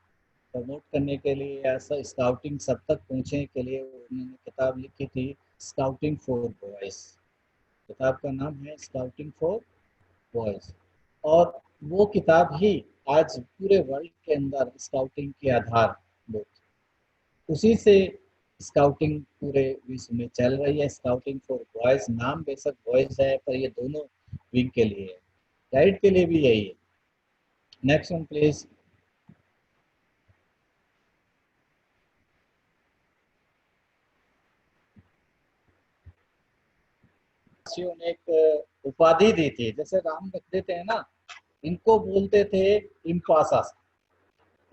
प्रमोट करने के लिए, ऐसा स्काउटिंग सब तक पहुंचने के लिए उन्होंने किताब लिखी थी, स्काउटिंग फॉर बॉयज। किताब का नाम है स्काउटिंग फॉर बॉयज। और वो किताब ही आज पूरे वर्ल्ड के अंदर स्काउटिंग के आधारभूत, उसी से स्काउटिंग पूरे विश्व में चल रही है। स्काउटिंग फॉर बॉयज, नाम बेशक बॉयज है, पर ये दोनों विंग के लिए है, गाइड के लिए भी यही है। Next one please. ने एक उपाधि दी थी, जैसे राम रख देते हैं ना, इनको बोलते थे इम्पासा,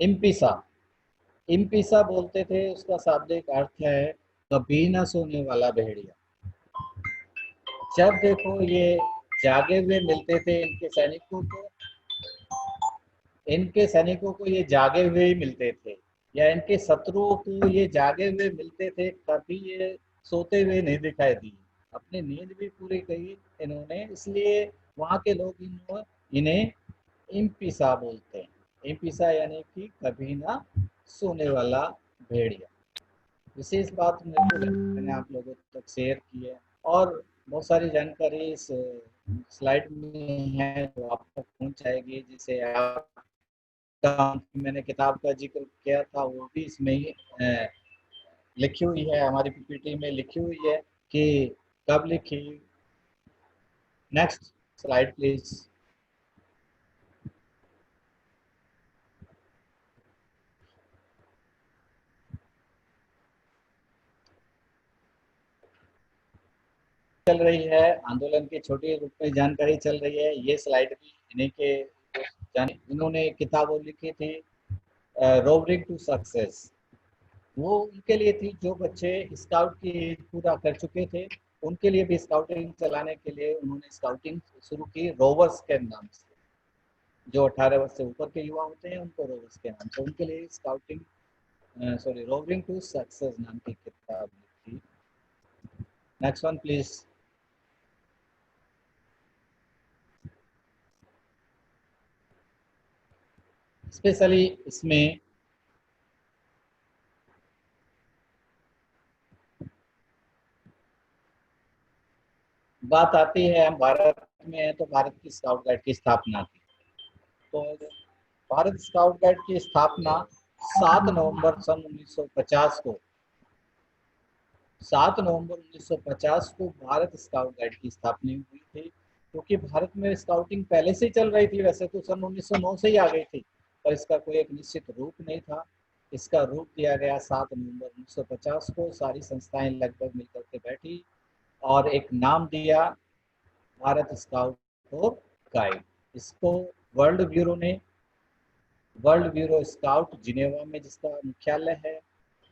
इम्पिसा, इम्पिसा बोलते थे। उसका शाब्दिक अर्थ है कभी न सोने वाला भेड़िया। जब देखो ये जागे हुए मिलते थे इनके सैनिकों को ये जागे हुए ही मिलते थे, या इनके शत्रुओं को ये जागे हुए मिलते थे, कभी ये सोते हुए नहीं दिखाई दिए। अपनी नींद भी पूरी की इन्होंने, इसलिए वहाँ के लोग इन्हें इम्पिसा बोलते हैं। इम्पिसा यानी कि कभी ना सोने वाला भेड़िया। विशेष बात मैंने आप लोगों तक शेयर की है, और बहुत सारी जानकारी इस स्लाइड में है जो आप तक पहुँच जाएगी, जिसे आप, मैंने किताब का जिक्र किया था वो भी इसमें ही लिखी हुई है, हमारी पीपीटी में लिखी हुई है कि कब लिखी। Next slide please. चल रही है, आंदोलन की छोटी रूप में जानकारी चल रही है। ये स्लाइड भी इन्हीं के इन्होंने किताबों लिखी थी रोवरिंग टू सक्सेस, वो उनके लिए थी जो बच्चे स्काउट की पूरा कर चुके थे, उनके लिए भी स्काउटिंग चलाने के लिए उन्होंने स्काउटिंग शुरू की रोवर्स के नाम से। जो 18 वर्ष से ऊपर के युवा होते हैं उनको रोवर्स के नाम से, उनके लिए स्काउटिंग रोवरिंग टू सक्सेस नाम की किताब लिखी। Next one please. स्पेशली इसमें बात आती है, हम भारत में हैं तो भारत की स्काउट गाइड की स्थापना की। तो भारत स्काउट गाइड की स्थापना 7 नवंबर सन 1950 को 7 नवंबर 1950 को भारत स्काउट गाइड की स्थापना हुई थी, क्योंकि भारत में स्काउटिंग पहले से ही चल रही थी। वैसे तो सन 1909 से ही आ गई थी, पर इसका कोई एक निश्चित रूप नहीं था। इसका रूप दिया गया 7 नवंबर 1950 को। सारी संस्थाएं लगभग मिलकर के बैठी और एक नाम दिया भारत स्काउट और गाइड। इसको वर्ल्ड ब्यूरो स्काउट जिनेवा में जिसका मुख्यालय है,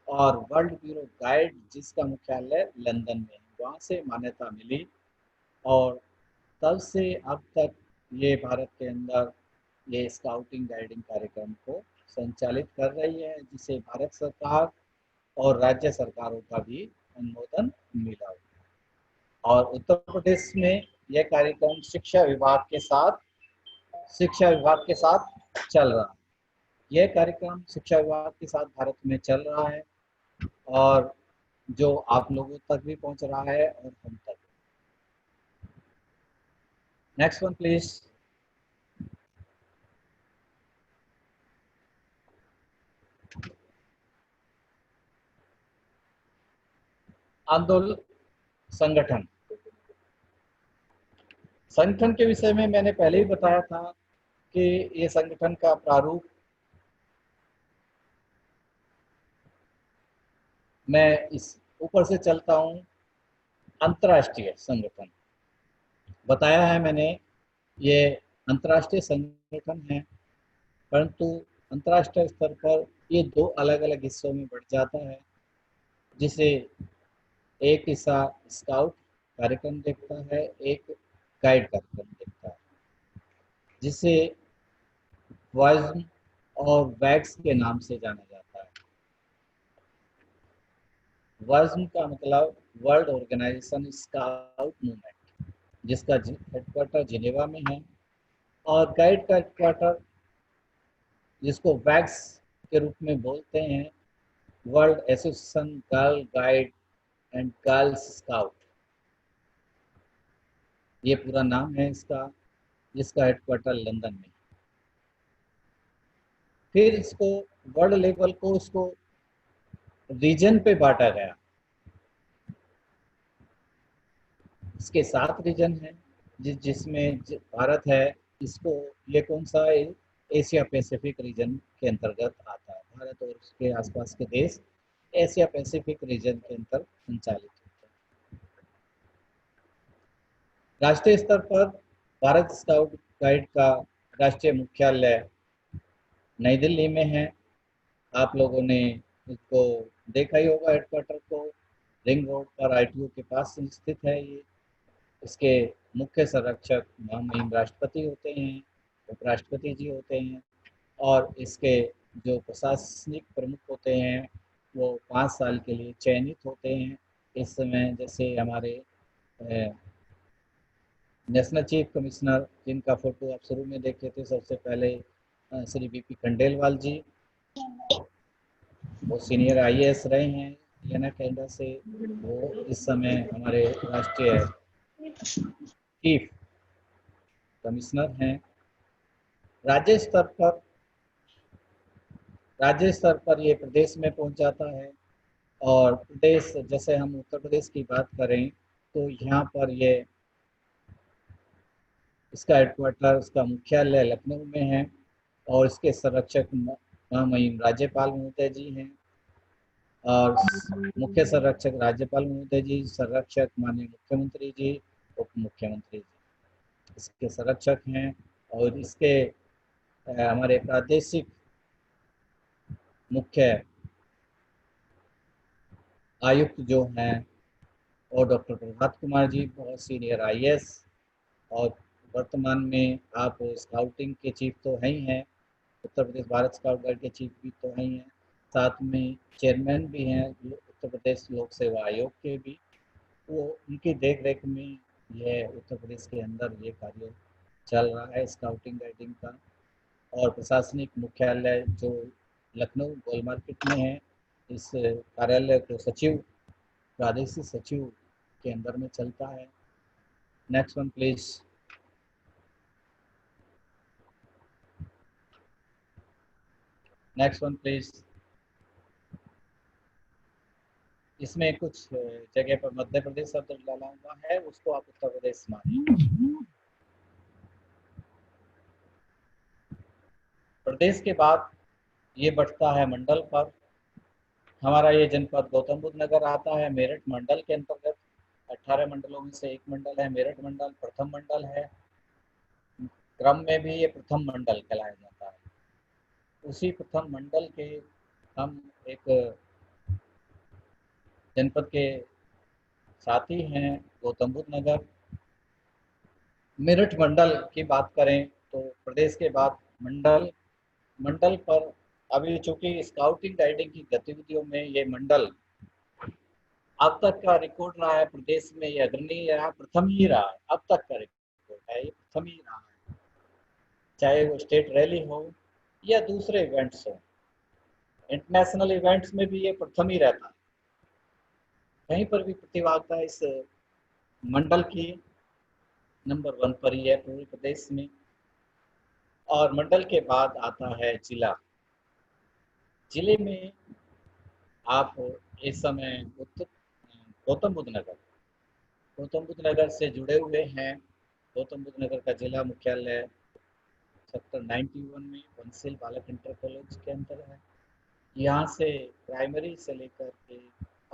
और वर्ल्ड ब्यूरो गाइड जिसका मुख्यालय लंदन में है, वहाँ से मान्यता मिली। और तब से अब तक ये भारत के अंदर ये स्काउटिंग गाइडिंग कार्यक्रम को संचालित कर रही है, जिसे भारत सरकार और राज्य सरकारों का भी अनुमोदन मिला। और उत्तर प्रदेश में यह कार्यक्रम शिक्षा विभाग के साथ चल रहा है। यह कार्यक्रम शिक्षा विभाग के साथ भारत में चल रहा है, और जो आप लोगों तक भी पहुंच रहा है और हम तक। Next one please. आंदोलन संगठन के विषय में मैंने पहले ही बताया था कि ये संगठन का प्रारूप मैं इस ऊपर से चलता हूँ। अंतर्राष्ट्रीय संगठन बताया है मैंने, ये अंतर्राष्ट्रीय संगठन है, परंतु अंतर्राष्ट्रीय स्तर पर ये 2 अलग अलग हिस्सों में बढ़ जाता है, जिसे एक हिस्सा स्काउट कार्यक्रम देखता है, एक गाइड कार्यक्रम देखता है, जिसे वाइज्म और वैक्स के नाम से जाना जाता है। वाइज्म का मतलब वर्ल्ड ऑर्गेनाइजेशन स्काउट मूवमेंट, जिसका हेडक्वार्टर जिनेवा में है, और गाइड का हेडक्वार्टर जिसको वैक्स के रूप में बोलते हैं, world association girl guide and girls scout, ये पूरा नाम है इसका, जिसका हेडक्वार्टर लंदन में। फिर इसको वर्ल्ड लेवल को उसको रीजन पे बांटा गया। इसके 7 रीजन हैं, जिसमें भारत है। इसको ये कौन सा है? एशिया पैसिफिक रीजन के अंतर्गत आता है। भारत और उसके आसपास के देश एशिया पैसिफिक रीजन के अंतर संचालित होते हैं। राष्ट्रीय स्तर पर भारत स्काउट गाइड का राष्ट्रीय मुख्यालय नई दिल्ली में है। आप लोगों ने इसको देखा ही होगा, हेडक्वार्टर को रिंग रोड पर ITO के पास स्थित है ये। इसके मुख्य संरक्षक महामहिम राष्ट्रपति होते हैं, उपराष्ट्रपति जी होते हैं, और इसके जो प्रशासनिक प्रमुख होते हैं वो 5 साल के लिए चयनित होते हैं। इस समय जैसे हमारे नेशनल चीफ कमिश्नर, जिनका फोटो आप शुरू में देखे थे, सबसे पहले श्री BP खंडेलवाल जी, वो सीनियर IAS रहे हैं कनाडा से। वो इस समय हमारे राष्ट्रीय चीफ कमिश्नर हैं। राज्य स्तर पर ये प्रदेश में पहुंच जाता है, और प्रदेश, जैसे हम उत्तर प्रदेश की बात करें तो यहाँ पर ये इसका हेडक्वार्टर, इसका मुख्यालय लखनऊ में है, और इसके संरक्षक महामहिम राज्यपाल महोदय जी हैं। और मुख्य संरक्षक राज्यपाल महोदय जी, संरक्षक माननीय मुख्यमंत्री जी, उप मुख्यमंत्री जी इसके संरक्षक हैं। और इसके हमारे प्रादेशिक मुख्य आयुक्त जो हैं और डॉक्टर प्रभात कुमार जी, बहुत सीनियर IAS, और वर्तमान में आप स्काउटिंग के चीफ तो हैं ही हैं, उत्तर प्रदेश भारत स्काउट गाइड के चीफ भी तो हैं ही हैं, साथ में चेयरमैन भी हैं उत्तर प्रदेश लोक सेवा आयोग के भी। वो उनकी देख रेख में यह उत्तर प्रदेश के अंदर ये कार्य चल रहा है स्काउटिंग गाइडिंग का। और प्रशासनिक मुख्यालय जो लखनऊ गोल मार्केट में है, इस कार्यालय को सचिव, प्रादेशिक सचिव के अंदर में चलता है। Next one please. Next one please. इसमें कुछ जगह पर मध्य प्रदेश शब्द डाला हुआ है, उसको आप उत्तर प्रदेश मानिए। प्रदेश के बाद ये बढ़ता है मंडल पर। हमारा ये जनपद गौतम बुद्ध नगर आता है मेरठ मंडल के अंतर्गत। 18 मंडलों में से एक मंडल है मेरठ मंडल, प्रथम मंडल है। क्रम में भी ये प्रथम मंडल कहलाया जाता है। उसी प्रथम मंडल के हम एक जनपद के साथी हैं गौतम बुद्ध नगर। मेरठ मंडल की बात करें तो प्रदेश के बाद मंडल पर अभी चूंकि स्काउटिंग गाइडिंग की गतिविधियों में ये मंडल अब तक का रिकॉर्ड रहा है, प्रदेश में ये अग्रणी रहा, प्रथम ही रहा है। अब तक का रिकॉर्ड है ये प्रथम ही रहा है, चाहे वो स्टेट रैली हो या दूसरे इवेंट्स हो। इंटरनेशनल इवेंट्स में भी ये प्रथम ही रहता है। कहीं पर भी प्रतिभागिता इस मंडल की नंबर 1 पर ही है पूरे प्रदेश में। और मंडल के बाद आता है जिला। जिले में आप इस समय गौतम बुद्ध नगर से जुड़े हुए हैं। गौतम बुद्ध नगर का जिला मुख्यालय सेक्टर 91 में बंसल बालक इंटर कॉलेज के अंदर है। यहाँ से प्राइमरी से लेकर के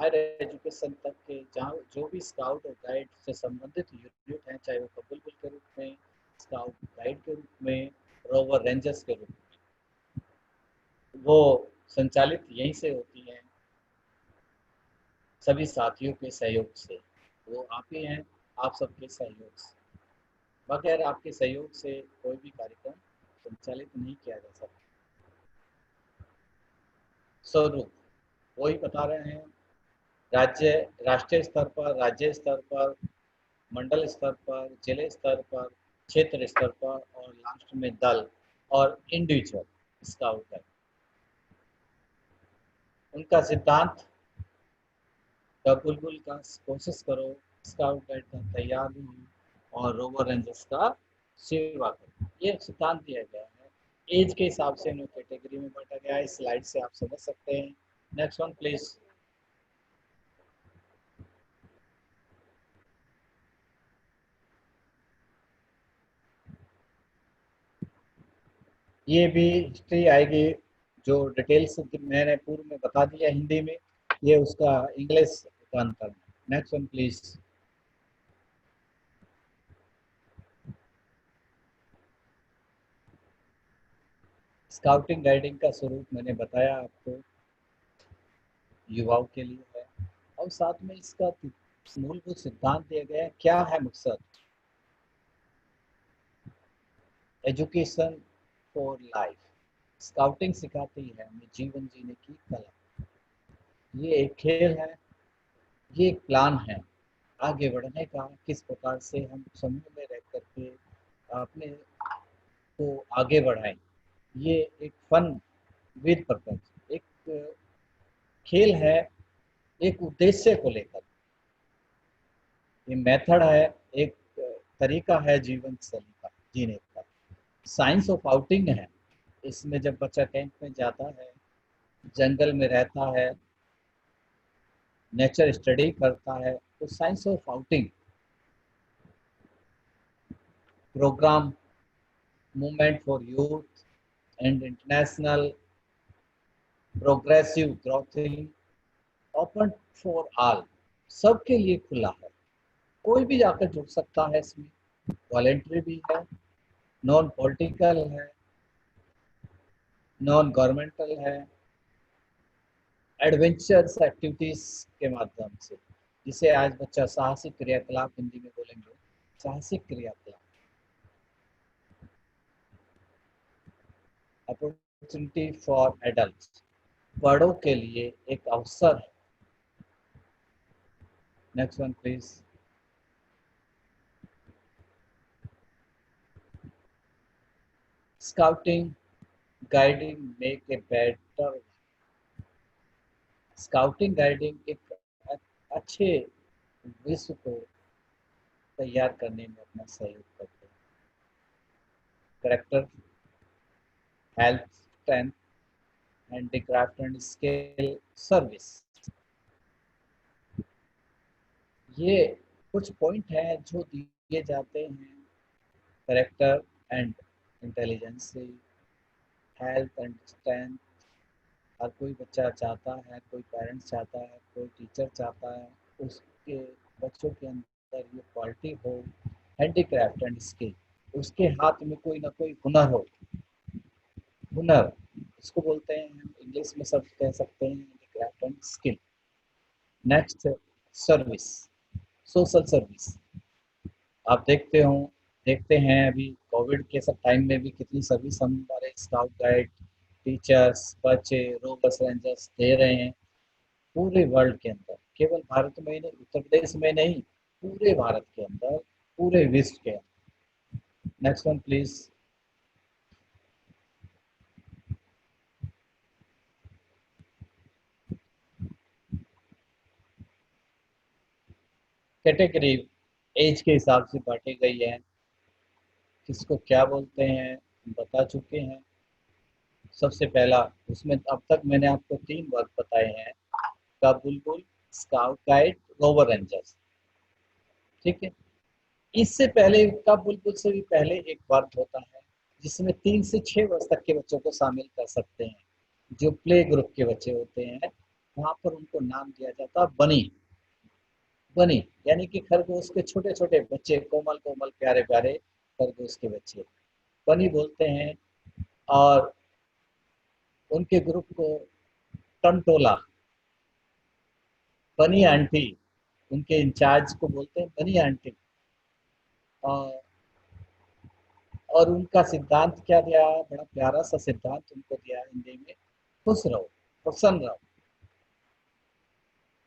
हायर एजुकेशन तक के जहाँ जो भी स्काउट और गाइड से संबंधित यूनिट हैं, चाहे वो कबुलबुल के रूप में, स्काउट गाइड के रूप में, रोवर रेंजर्स के रूप में, वो संचालित यहीं से होती हैं सभी साथियों के सहयोग से। वो आप ही हैं, आप सबके सहयोग से। बगैर आपके सहयोग से कोई भी कार्यक्रम संचालित नहीं किया जा सकता। स्वरूप वही बता रहे हैं, राष्ट्रीय स्तर पर, राज्य स्तर पर, मंडल स्तर पर, जिले स्तर पर, क्षेत्र स्तर पर और लास्ट में दल और इंडिविजुअल स्काउट गाइड। उनका सिद्धांत बुलबुल का कोशिश करो, स्काउट गाइड का तैयार हो और रोवर रेंजर्स का सेवा करो, ये सिद्धांत दिया गया है। एज के हिसाब से इन्हें कैटेगरी में बांटा गया है, इस स्लाइड से आप समझ सकते हैं। Next one please. ये भी हिस्ट्री आएगी, जो डिटेल्स मैंने पूर्व में बता दिया हिंदी में, ये उसका इंग्लिश का अंतर है। Next one please. Scouting guiding का स्वरूप मैंने बताया आपको, युवाओं के लिए है और साथ में इसका मूलभूत सिद्धांत दिया गया है। क्या है मकसद? Education for life. स्काउटिंग सिखाती है हमें जीवन जीने की कला। ये एक खेल है, ये एक प्लान है आगे बढ़ने का, किस प्रकार से हम समूह में रह करके अपने को आगे बढ़ाएं। ये एक फन विद पर्पज, एक खेल है एक उद्देश्य को लेकर। ये मेथड है, एक तरीका है जीवन शैली का, जीने का। साइंस ऑफ आउटिंग है। इसमें जब बच्चा कैंप में जाता है, जंगल में रहता है, नेचर स्टडी करता है, तो science of outing programme movement for youth and international progressive growing open for all, सबके लिए खुला है, कोई भी जाकर जुड़ सकता है इसमें। वॉलेंट्री भी है, नॉन पॉलिटिकल है, नॉन गवर्नमेंटल है, एडवेंचर्स एक्टिविटीज के माध्यम से, जिसे आज बच्चा साहसिक क्रियाकलाप हिंदी में बोलेंगे, साहसिक क्रियाकलाप। अपॉर्चुनिटी फॉर एडल्ट्स, बड़ों के लिए एक अवसर है। Next one please. Scouting guiding make a better, scouting guiding एक अच्छे विश्व को तैयार करने में अपना सहयोग करते हैं। Character, health, strength, handicraft and skill, service, ये कुछ पॉइंट हैं जो दिए जाते हैं। Character and intelligence, health and strength, हर कोई बच्चा चाहता है, कोई पेरेंट्स चाहता है, कोई टीचर चाहता है उसके बच्चों के अंदर ये क्वालिटी हो। हैंडीक्राफ्ट एंड स्किल, उसके हाथ में कोई ना कोई हुनर हो। हुनर इसको बोलते हैं हम इंग्लिश में सब कह सकते हैं handicraft and skill. Next, service, social service. आप देखते हैं अभी कोविड के सब टाइम में भी कितनी सर्विस हमारे स्काउट गाइड, टीचर्स, बच्चे, रोवर्स, रेंजर्स दे रहे हैं पूरे वर्ल्ड के अंदर, केवल भारत में ही नहीं, उत्तर प्रदेश में नहीं, पूरे भारत के अंदर, पूरे विश्व के अंदर। Next one please. Category age के हिसाब से बांटी गई है, किसको क्या बोलते हैं बता चुके हैं। सबसे पहला, उसमें अब तक मैंने आपको 3 वर्ग बताए हैं, का बुलबुल, स्काउट गाइड, रोवर रेंजर्स, ठीक है। इससे पहले का बुलबुल से भी पहले एक वर्ग होता है जिसमें 3 से 6 वर्ष तक के बच्चों को शामिल कर सकते हैं, जो प्ले ग्रुप के बच्चे होते हैं, वहां पर उनको नाम दिया जाता है बनी। बनी यानी कि खरगोश के छोटे छोटे बच्चे, कोमल कोमल प्यारे प्यारे खरगोश के बच्चे बनी बोलते हैं। और उनके ग्रुप को टनटोला, बनी आंटी, उनके इंचार्ज को बोलते हैं बनी आंटी। और उनका सिद्धांत क्या दिया, बड़ा प्यारा सा सिद्धांत उनको दिया हिंदी में, खुश रहो, प्रसन्न रहो।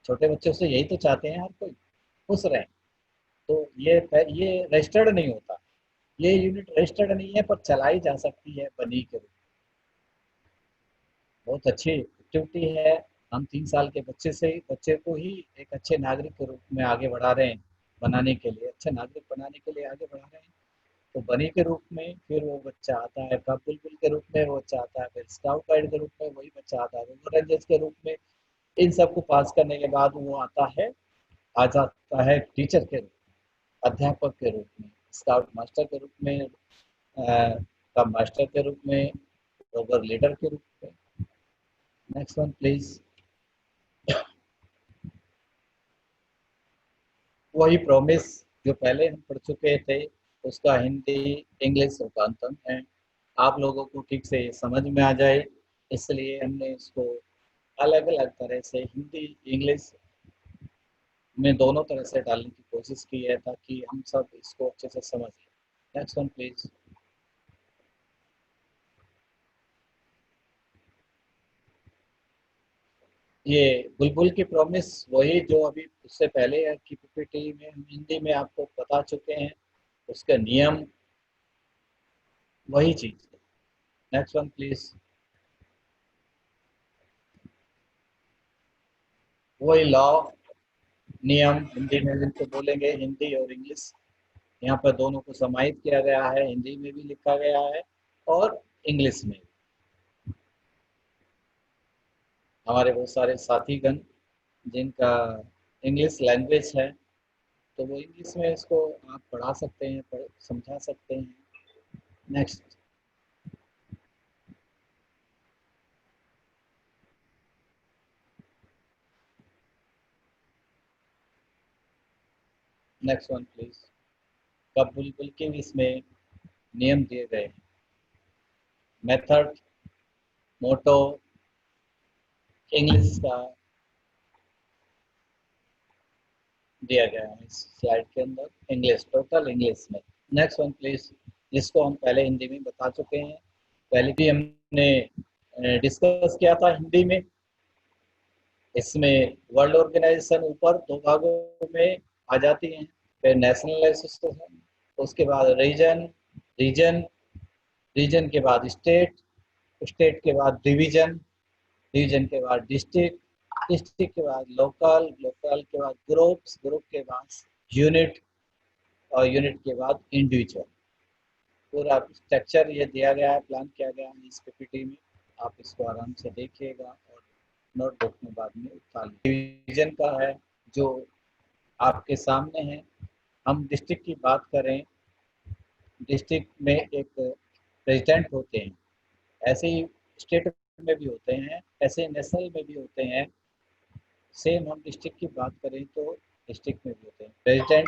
छोटे बच्चों से यही तो चाहते हैं हर कोई, खुश रहें। तो ये रजिस्टर्ड नहीं होता, ये यूनिट रजिस्टर्ड नहीं है, पर चलाई जा सकती है बनी के रूप में। बहुत अच्छी एक्टिविटी है। हम 3 साल के बच्चे को ही एक अच्छे नागरिक के रूप में आगे बढ़ा रहे हैं, बनाने के लिए, अच्छे नागरिक बनाने के लिए आगे बढ़ा रहे हैं। तो बनी के रूप में फिर वो बच्चा आता है, कब बुलबुल के रूप में वो बच्चा आता है, फिर स्काउट गाइड के रूप में वही बच्चा आता है, रोवर रेंजर्स के रूप में। इन सबको पास करने के बाद वो आ जाता है टीचर के रूप में, अध्यापक के रूप में, स्काउट मास्टर के रूप में, कब मास्टर के रूप में, रोवर लीडर के रूप में। Next one please. वही प्रॉमिस जो पहले हम पढ़ चुके थे, उसका हिंदी इंग्लिश रूपांतरण है। आप लोगों को ठीक से समझ में आ जाए इसलिए हमने इसको अलग अलग तरह से हिंदी इंग्लिश में दोनों तरह से डालने की कोशिश की है, ताकि हम सब इसको अच्छे से समझ लें। Next one please. ये बुलबुल की प्रॉमिस वही जो अभी उससे पहले की पीपीटी में हम हिंदी में आपको बता चुके हैं, उसके नियम वही चीज है। Next one please. वही लॉ, नियम हिंदी में जिनको बोलेंगे, हिंदी और इंग्लिश यहाँ पर दोनों को समाहित किया गया है, हिंदी में भी लिखा गया है और इंग्लिश में। हमारे बहुत सारे साथीगण जिनका इंग्लिश लैंग्वेज है, तो वो इंग्लिश में इसको आप पढ़ा सकते हैं, समझा सकते हैं। नेक्स्ट। Next one please. कब बुलबुल के भी इसमें नियम दिए गए हैं, मेथड, मोटो, इंग्लिश का दिया गया है इस स्लाइड के अंदर, इंग्लिश, टोटल इंग्लिश में। नेक्स्ट वन प्लीज, जिसको हम पहले हिंदी में बता चुके हैं, पहले भी हमने डिस्कस किया था हिंदी में। इसमें वर्ल्ड ऑर्गेनाइजेशन ऊपर दो भागों में आ जाती हैं, फिर नेशनल एसोसिएशन, उसके बाद रीजन, रीजन के बाद स्टेट, स्टेट के बाद डिवीजन, डिवीजन के बाद डिस्ट्रिक्ट, डिस्ट्रिक्ट के बाद लोकल, लोकल के बाद ग्रुप्स, ग्रुप के बाद यूनिट, और यूनिट के बाद इंडिविजुअल। पूरा स्ट्रक्चर ये दिया गया है, प्लान किया गया है इस पीपीटी में। आप इसको आराम से देखिएगा और नोटबुक में बाद में उतार लीजिए। डिवीजन का है जो आपके सामने है। हम डिस्ट्रिक्ट की बात करें, डिस्ट्रिक्ट में एक प्रेसिडेंट होते हैं, ऐसे ही स्टेट में भी होते हैं, ऐसे नेशनल में भी होते हैं। सेम हम डिस्ट्रिक्ट की बात करें तो डिस्ट्रिक्ट में भी होते हैं प्रेसिडेंट,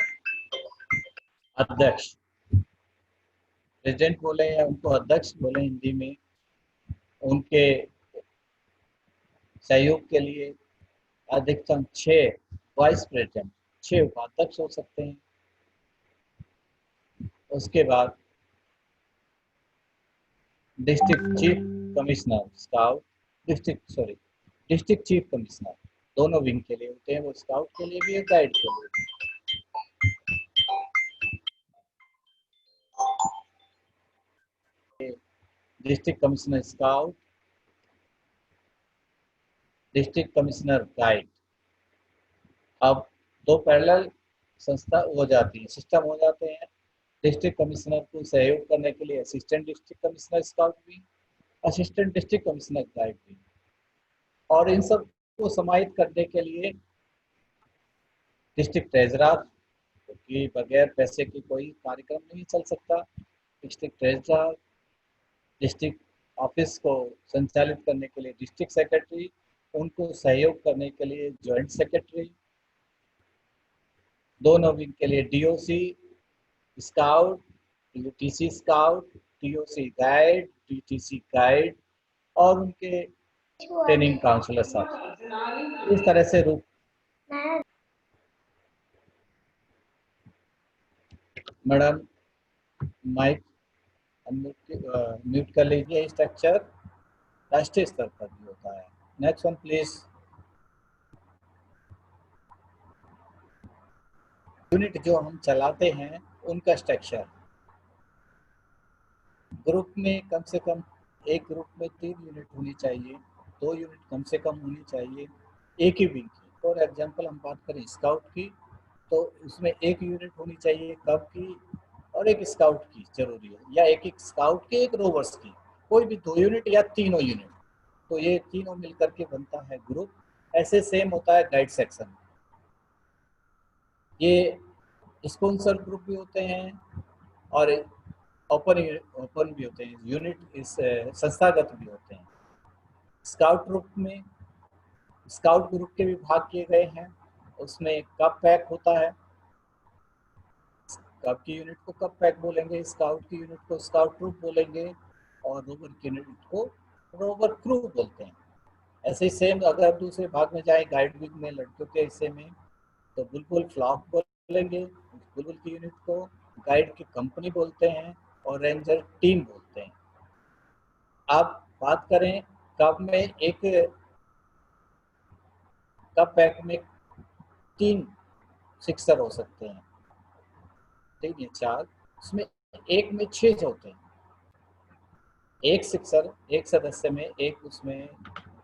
अध्यक्ष, प्रेसिडेंट बोले या उनको अध्यक्ष बोले हिंदी में। उनके सहयोग के लिए अधिकतम 6 वाइस प्रेसिडेंट, 6 उपाध्यक्ष हो सकते हैं। उसके बाद district chief commissioner, scout, district chief commissioner, दोनों विंग के लिए होते हैं, वो स्काउट के लिए भी है, गाइड के लिए भी। District commissioner scout, district commissioner guide. अब दो पैरेलल संस्था हो जाती है, सिस्टम हो जाते हैं। डिस्ट्रिक्ट कमिश्नर को सहयोग करने के लिए असिस्टेंट डिस्ट्रिक्ट कमिश्नर स्काउट भी, असिस्टेंट डिस्ट्रिक्ट कमिश्नर गाइड भी, और इन सब को समाहित करने के लिए डिस्ट्रिक्ट ट्रेजरर, क्योंकि बगैर पैसे की कोई कार्यक्रम नहीं चल सकता। डिस्ट्रिक्ट ट्रेजरर, डिस्ट्रिक्ट ऑफिस को संचालित करने के लिए डिस्ट्रिक्ट सेक्रेटरी, उनको सहयोग करने के लिए जॉइंट सेक्रेटरी, दोनों विंग के लिए DOC scout, TC scout, TOC guide, TTC guide, और उनके ट्रेनिंग काउंसलर साहब। इस तरह से रूप मैडम माइक म्यूट कर लीजिए। स्ट्रक्चर राष्ट्रीय स्तर पर भी होता है। Next one please. यूनिट जो हम चलाते हैं उनका स्ट्रक्चर, ग्रुप में कम से कम एक ग्रुप में 3 यूनिट होनी चाहिए, 2 यूनिट कम से कम होनी चाहिए एक ही विंग की। फॉर एग्जांपल हम बात करें स्काउट की, तो उसमें एक यूनिट होनी चाहिए कब की और एक स्काउट की जरूरी है, या एक स्काउट की एक रोवर्स की, कोई भी 2 यूनिट या तीनों यूनिट, तो ये तीनों मिलकर के बनता है ग्रुप। ऐसे सेम होता है गाइड सेक्शन। ये स्पॉन्सर ग्रुप भी होते हैं और ओपन भी होते हैं, यूनिट इस संस्थागत भी होते हैं। स्काउट ग्रुप में स्काउट ग्रुप के भी भाग किए गए हैं। उसमें कप पैक होता है, कप की यूनिट को कप पैक बोलेंगे, स्काउट की यूनिट को स्काउट ग्रुप बोलेंगे, और रोवर की यूनिट को रोवर क्रू बोलते हैं। ऐसे ही सेम अगर दूसरे भाग में जाए गाइड विंग में लड़कियों के हिस्से में, तो बुलबुल फ्लॉक बोलेंगे बुलबुल की यूनिट को, गाइड की कंपनी बोलते हैं, और रेंजर टीम बोलते हैं। अब बात करें कप में, एक कप पैक में 3 सिक्सर हो सकते हैं, 3 या 4, उसमें एक में 6 होते हैं। एक सिक्सर, एक सदस्य में, एक उसमें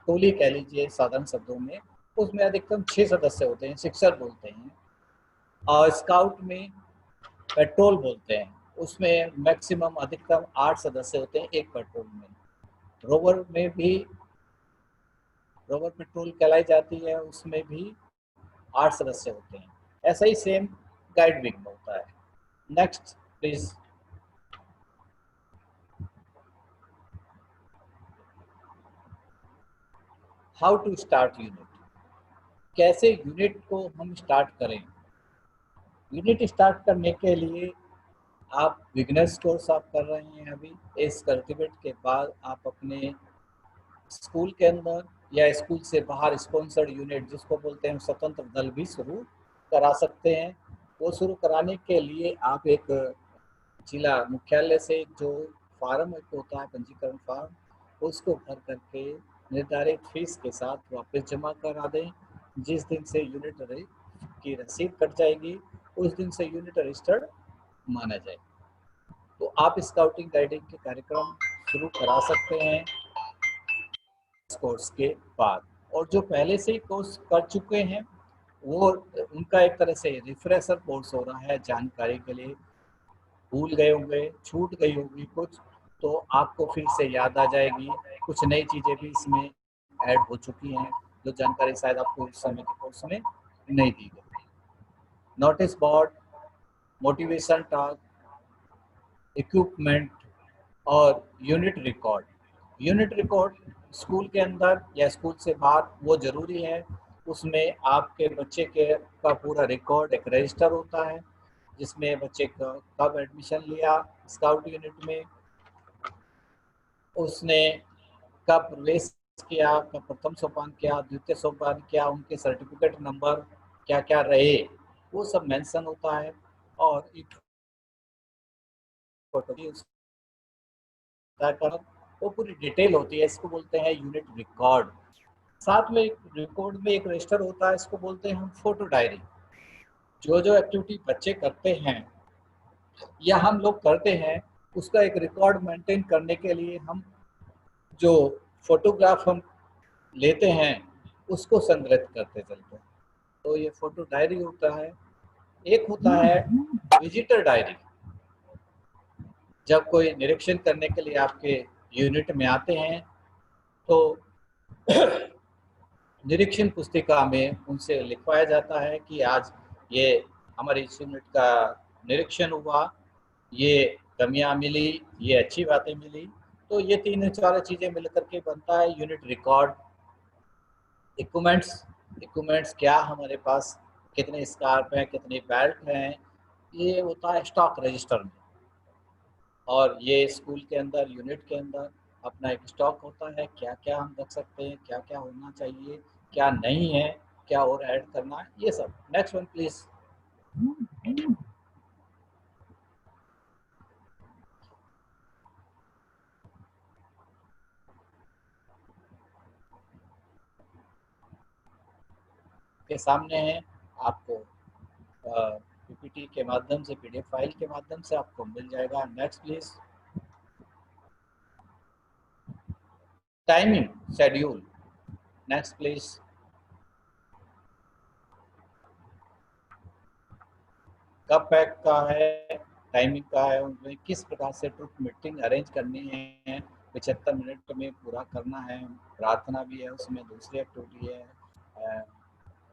टोली कह लीजिए साधारण शब्दों में, उसमें अधिकतम 6 सदस्य होते हैं, सिक्सर बोलते हैं। और स्काउट में पेट्रोल बोलते हैं, उसमें मैक्सिमम अधिकतम 8 सदस्य होते हैं एक पेट्रोल में। रोवर में भी रोवर पेट्रोल कहलाई जाती है, उसमें भी 8 सदस्य होते हैं। ऐसा ही सेम गाइड विंग में होता है। Next please. How to start unit, कैसे यूनिट को हम स्टार्ट करें। यूनिट स्टार्ट करने के लिए आप बिगनर्स कोर्स आप कर रहे हैं अभी, इस सर्टिफिकेट के बाद आप अपने स्कूल के अंदर या स्कूल से बाहर स्पॉन्सर्ड यूनिट जिसको बोलते हैं स्वतंत्र दल भी शुरू करा सकते हैं। वो शुरू कराने के लिए आप एक जिला मुख्यालय से जो फार्म एक होता है पंजीकरण फार्म, उसको भर करके निर्धारित फीस के साथ वापस जमा करा दें। जिस दिन से यूनिट की रसीद कट जाएगी उस दिन से यूनिट रजिस्टर्ड माना जाएगा। तो आप स्काउटिंग गाइडिंग के कार्यक्रम शुरू करा सकते हैं कोर्स के बाद। और जो पहले से ही कोर्स कर चुके हैं वो उनका एक तरह से रिफ्रेशर कोर्स हो रहा है, जानकारी के लिए भूल गए होंगे, छूट गई होगी कुछ, तो आपको फिर से याद आ जाएगी। कुछ नई चीज़ें भी इसमें ऐड हो चुकी हैं जो जानकारी शायद आपको उस समय के कोर्स में नहीं दी गई। Notice board, motivation talk, equipment और unit record. Unit record school के अंदर या स्कूल से बाहर वो ज़रूरी है। उसमें आपके बच्चे का पूरा रिकॉर्ड एक रजिस्टर होता है जिसमें बच्चे का कब एडमिशन लिया स्काउट यूनिट में, उसने कब प्रवेश किया, कब प्रथम सोपान किया, द्वितीय सोपान किया, उनके सर्टिफिकेट नंबर क्या क्या रहे वो सब मेंशन होता है। और एक वो पूरी डिटेल होती है, इसको बोलते हैं यूनिट रिकॉर्ड। साथ में एक रिकॉर्ड में एक रजिस्टर होता है, इसको बोलते हैं हम फोटो डायरी। जो जो एक्टिविटी बच्चे करते हैं या हम लोग करते हैं उसका एक रिकॉर्ड मेंटेन करने के लिए हम जो फोटोग्राफ हम लेते हैं उसको संग्रहित करते चलते हैं। तो ये फोटो डायरी होता है। एक होता है विजिटर डायरी। जब कोई निरीक्षण करने के लिए आपके यूनिट में आते हैं तो निरीक्षण पुस्तिका में उनसे लिखवाया जाता है कि आज ये हमारी यूनिट का निरीक्षण हुआ, ये कमियां मिली, ये अच्छी बातें मिली। तो ये 3-4 चीज़ें मिलकर के बनता है यूनिट रिकॉर्ड। इक्विपमेंट्स क्या हमारे पास, कितने स्कार्फ हैं, कितने बेल्ट हैं, ये होता है स्टॉक रजिस्टर में। और ये स्कूल के अंदर यूनिट के अंदर अपना एक स्टॉक होता है, क्या क्या हम रख सकते हैं, क्या क्या होना चाहिए, क्या नहीं है, क्या और ऐड करना है, ये सब। Next one please. के सामने है आपको पीपीटी के माध्यम से, पीडीएफ फाइल के माध्यम से आपको मिल जाएगा। Next please. Timing schedule, next please. कब पैक का है, टाइमिंग का है, उनमें किस प्रकार से ट्रुप मीटिंग अरेंज करनी है, 75 मिनट में पूरा करना है। प्रार्थना भी है उसमें, दूसरी एक्टिविटी है,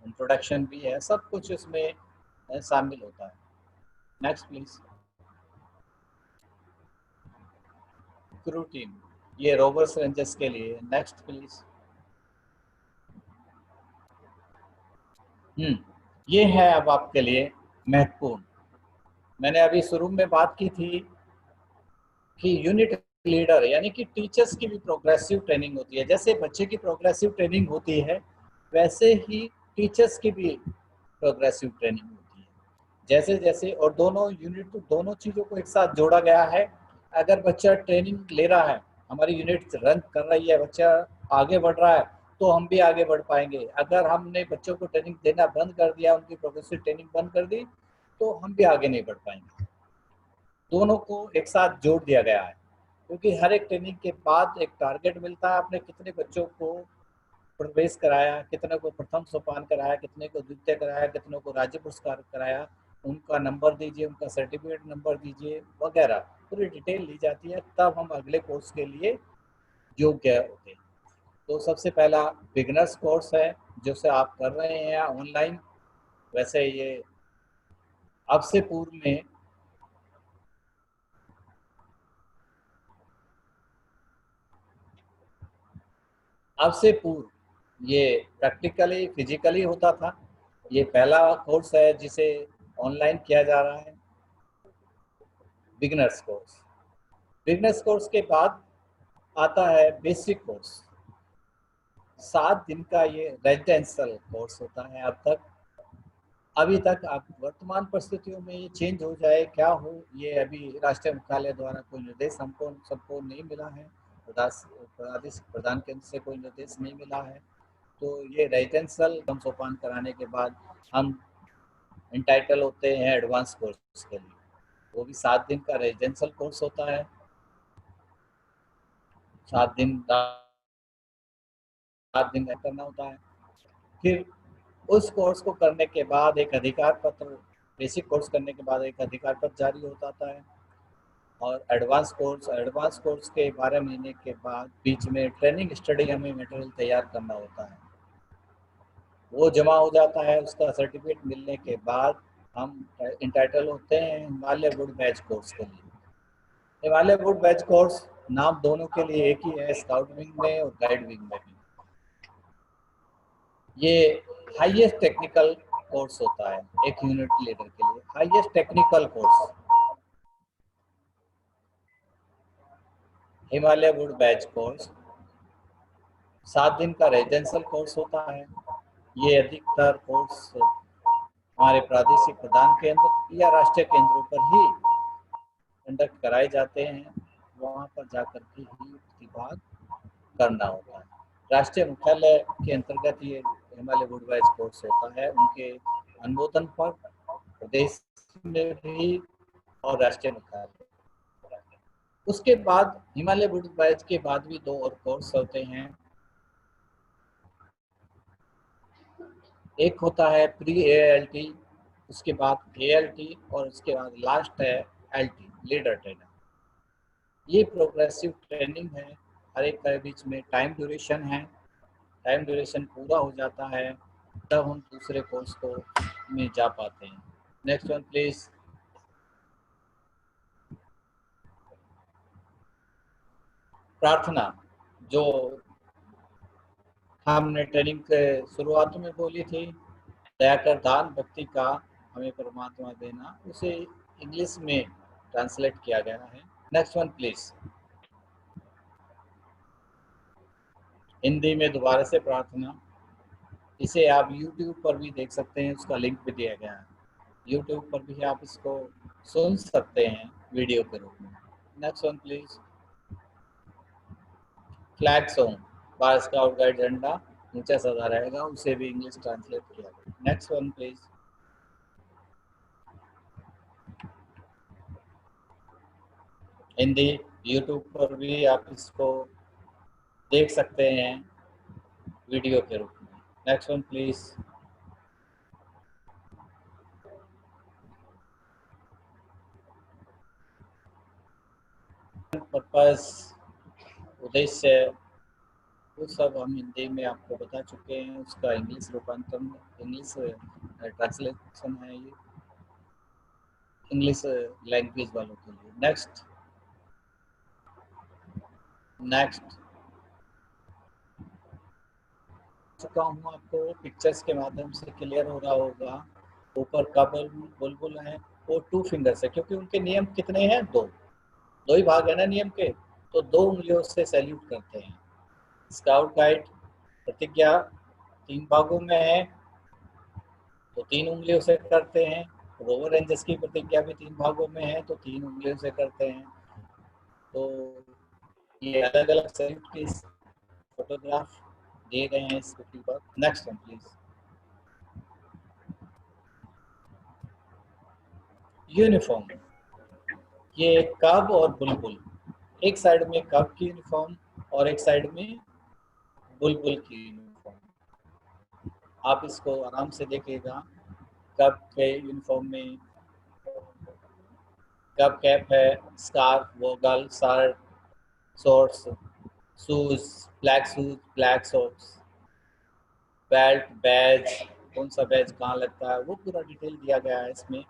इंट्रोडक्शन भी है, सब कुछ इसमें शामिल होता है। Next please. क्रू टीम, ये रोवर्स रेंजर्स के लिए। Next please. ये है अब आपके लिए महत्वपूर्ण। मैंने अभी शुरू में बात की थी कि यूनिट लीडर यानी कि टीचर्स की भी प्रोग्रेसिव ट्रेनिंग होती है। जैसे बच्चे की प्रोग्रेसिव ट्रेनिंग होती है वैसे ही टीचर्स की भी प्रोग्रेसिव ट्रेनिंग होती है। जैसे जैसे और दोनों यूनिट, दोनों चीज़ों को एक साथ जोड़ा गया है। अगर बच्चा ट्रेनिंग ले रहा है, हमारी यूनिट रन कर रही है, बच्चा आगे बढ़ रहा है, तो हम भी आगे बढ़ पाएंगे। अगर हमने बच्चों को ट्रेनिंग देना बंद कर दिया, उनकी प्रोग्रेसिव ट्रेनिंग बंद कर दी, तो हम भी आगे नहीं बढ़ पाएंगे। दोनों को एक साथ जोड़ दिया गया है क्योंकि हर एक ट्रेनिंग के बाद एक टारगेट मिलता है। आपने कितने बच्चों को प्रवेश कराया, कितने को प्रथम सोपान कराया, कितने को द्वितीय कराया, कितनों को राज्य पुरस्कार कराया, उनका नंबर दीजिए, उनका सर्टिफिकेट नंबर दीजिए वगैरह, पूरी डिटेल ली जाती है। तब हम अगले कोर्स के लिए योग्य होते हैं। तो सबसे पहला बिगनर्स कोर्स है जो से आप कर रहे हैं ऑनलाइन। वैसे ये अब से पूर्व में ये प्रैक्टिकली फिजिकली होता था। ये पहला कोर्स है जिसे ऑनलाइन किया जा रहा है। बिगिनर्स कोर्स, बिगिनर्स कोर्स के बाद आता है बेसिक कोर्स। 7 दिन का ये रेजिडेंशियल कोर्स होता है। अभी तक आप वर्तमान परिस्थितियों में ये चेंज हो जाए क्या हो, ये अभी राष्ट्रीय मुख्यालय द्वारा कोई निर्देश हमको सबको नहीं मिला है, प्रादेशिक प्रधान केंद्र से कोई निर्देश नहीं मिला है। तो ये रेजिडेंशियल हम सोपान कराने के बाद हम इंटाइटल होते हैं एडवांस कोर्स के लिए। वो भी 7 दिन का रेजिडेंशियल कोर्स होता है। 7 दिन करना होता है। फिर उस कोर्स को करने के बाद एक अधिकार पत्र, बेसिक कोर्स करने के बाद एक अधिकार पत्र जारी हो जाता है। और एडवांस कोर्स के 12 महीने के बाद बीच में ट्रेनिंग स्टडी हमें मटेरियल तैयार करना होता है, वो जमा हो जाता है। उसका सर्टिफिकेट मिलने के बाद हम इंटाइटल होते हैं हिमालय वुड बैच कोर्स के लिए। हिमालय वुड बैच कोर्स नाम दोनों के लिए एक ही है, स्काउट विंग में और गाइड विंग में भी। ये हाईएस्ट टेक्निकल कोर्स होता है एक यूनिट लीडर के लिए, highest technical course Himalaya would batch course. 7 दिन का रेजिडेंशियल कोर्स होता है। ये अधिकतर कोर्स हमारे प्रादेशिक प्रधान केंद्र या राष्ट्रीय केंद्रों पर ही कंडक्ट कराए जाते हैं, वहाँ पर जाकर के ही प्रतिभाग करना होता है। राष्ट्रीय मुख्यालय के अंतर्गत ये हिमालय वुड बैच कोर्स होता है, उनके अनुमोदन पर प्रदेश में भी और राष्ट्रीय मुख्यालय। उसके बाद हिमालय वुड बैच के बाद भी 2 और कोर्स होते हैं। एक होता है प्री AILT, उसके बाद ALT और उसके बाद लास्ट है LT, लीडर ट्रेनर। ये प्रोग्रेसिव ट्रेनिंग है, हर एक के बीच में टाइम ड्यूरेशन है। टाइम ड्यूरेशन पूरा हो जाता है तब हम दूसरे कोर्स को में जा पाते हैं। Next one please. प्रार्थना जो हमने ट्रेनिंग के शुरुआत में बोली थी, दया कर दान भक्ति का हमें परमात्मा देना, उसे इंग्लिश में ट्रांसलेट किया गया है। Next one please. हिंदी में दोबारा से प्रार्थना, इसे आप YouTube पर भी देख सकते हैं, उसका लिंक भी दिया गया है। YouTube पर भी आप इसको सुन सकते हैं वीडियो के रूप में। Next one please. Flag song, Bharat scout guide झंडा नीचे सजा रहेगा, उसे भी इंग्लिश ट्रांसलेट किया गया। Next one please. Hindi YouTube पर भी आप इसको देख सकते हैं वीडियो के रूप में। Next one please. पर्पस, उद्देश्य, वो सब हम हिंदी में आपको बता चुके हैं। उसका इंग्लिश रूपांतरण, इंग्लिश ट्रांसलेशन है ये इंग्लिश लैंग्वेज वालों के लिए। नेक्स्ट चुका हूँ, आपको पिक्चर्स के माध्यम से क्लियर हो रहा होगा। ऊपर का बुलबुल है वो 2 फिंगर्स है, क्योंकि उनके नियम कितने हैं, 2 ही भाग है ना नियम के, तो 2 उंगलियों से सैल्यूट करते हैं। स्काउट गाइड प्रतिज्ञा 3 भागों में है तो 3 उंगलियों से करते हैं। रोवर रेंजर्स की प्रतिज्ञा भी 3 भागों में है तो 3 उंगलियों से करते हैं। तो ये अलग अलग सैल्यूट की फोटोग्राफ दिए गए हैं इस पट्टी पर। Next one please. यूनिफॉर्म, ये कब और बुलबुल, एक साइड में कब की यूनिफॉर्म और एक साइड में बुलबुल की यूनिफॉर्म। आप इसको आराम से देखिएगा। कब के यूनिफॉर्म में कब कैप है, scarf, woggle, shirt, shorts, shoes, black socks, belt, badge, कौन सा बैज कहाँ लगता है वो पूरा डिटेल दिया गया है इसमें।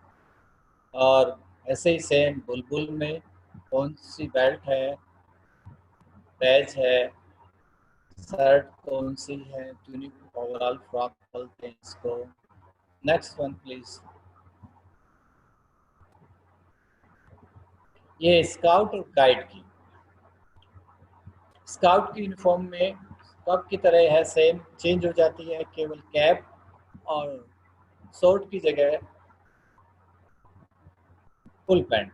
और ऐसे ही सेम बुलबुल में कौन सी बेल्ट है, बैज है, शर्ट कौन सी है, ट्यूनिक, ओवरऑल फ्रॉक बोलते हैं इसको। Next one please. ये स्काउट और गाइड की, स्काउट की यूनिफॉर्म में कब की तरह है सेम, चेंज हो जाती है केवल कैप और शॉर्ट की जगह फुल पैंट,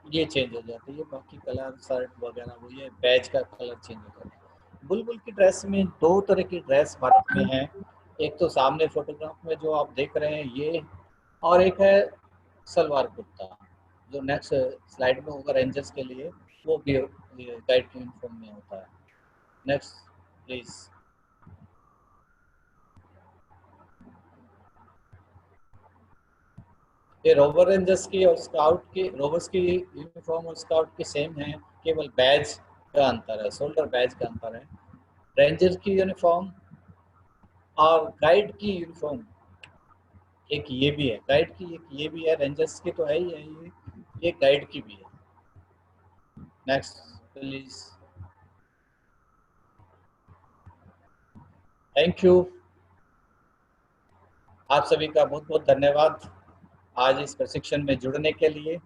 ये चेंज हो जाती है। बाकी कलर शर्ट वगैरह वो ये बैज का कलर चेंज हो जाता है। बुलबुल की ड्रेस में दो तरह की ड्रेस भारत में है, एक तो सामने फोटोग्राफ में जो आप देख रहे हैं ये, और एक है सलवार कुर्ता जो नेक्स्ट स्लाइड में होगा रेंजर्स के लिए, वो भी गाइड की यूनिफॉर्म में होता है। Next please. ये रोवर रेंजर्स की और स्काउट की, रोवर्स की यूनिफॉर्म और स्काउट की सेम है, केवल बैज का अंतर है, शोल्डर बैज का अंतर है। रेंजर की यूनिफॉर्म और गाइड की यूनिफॉर्म एक ये भी है, गाइड की एक ये भी है, रेंजर्स की तो है ही है, ये गाइड की भी है। Next please. थैंक यू, आप सभी का बहुत बहुत धन्यवाद आज इस प्रशिक्षण में जुड़ने के लिए।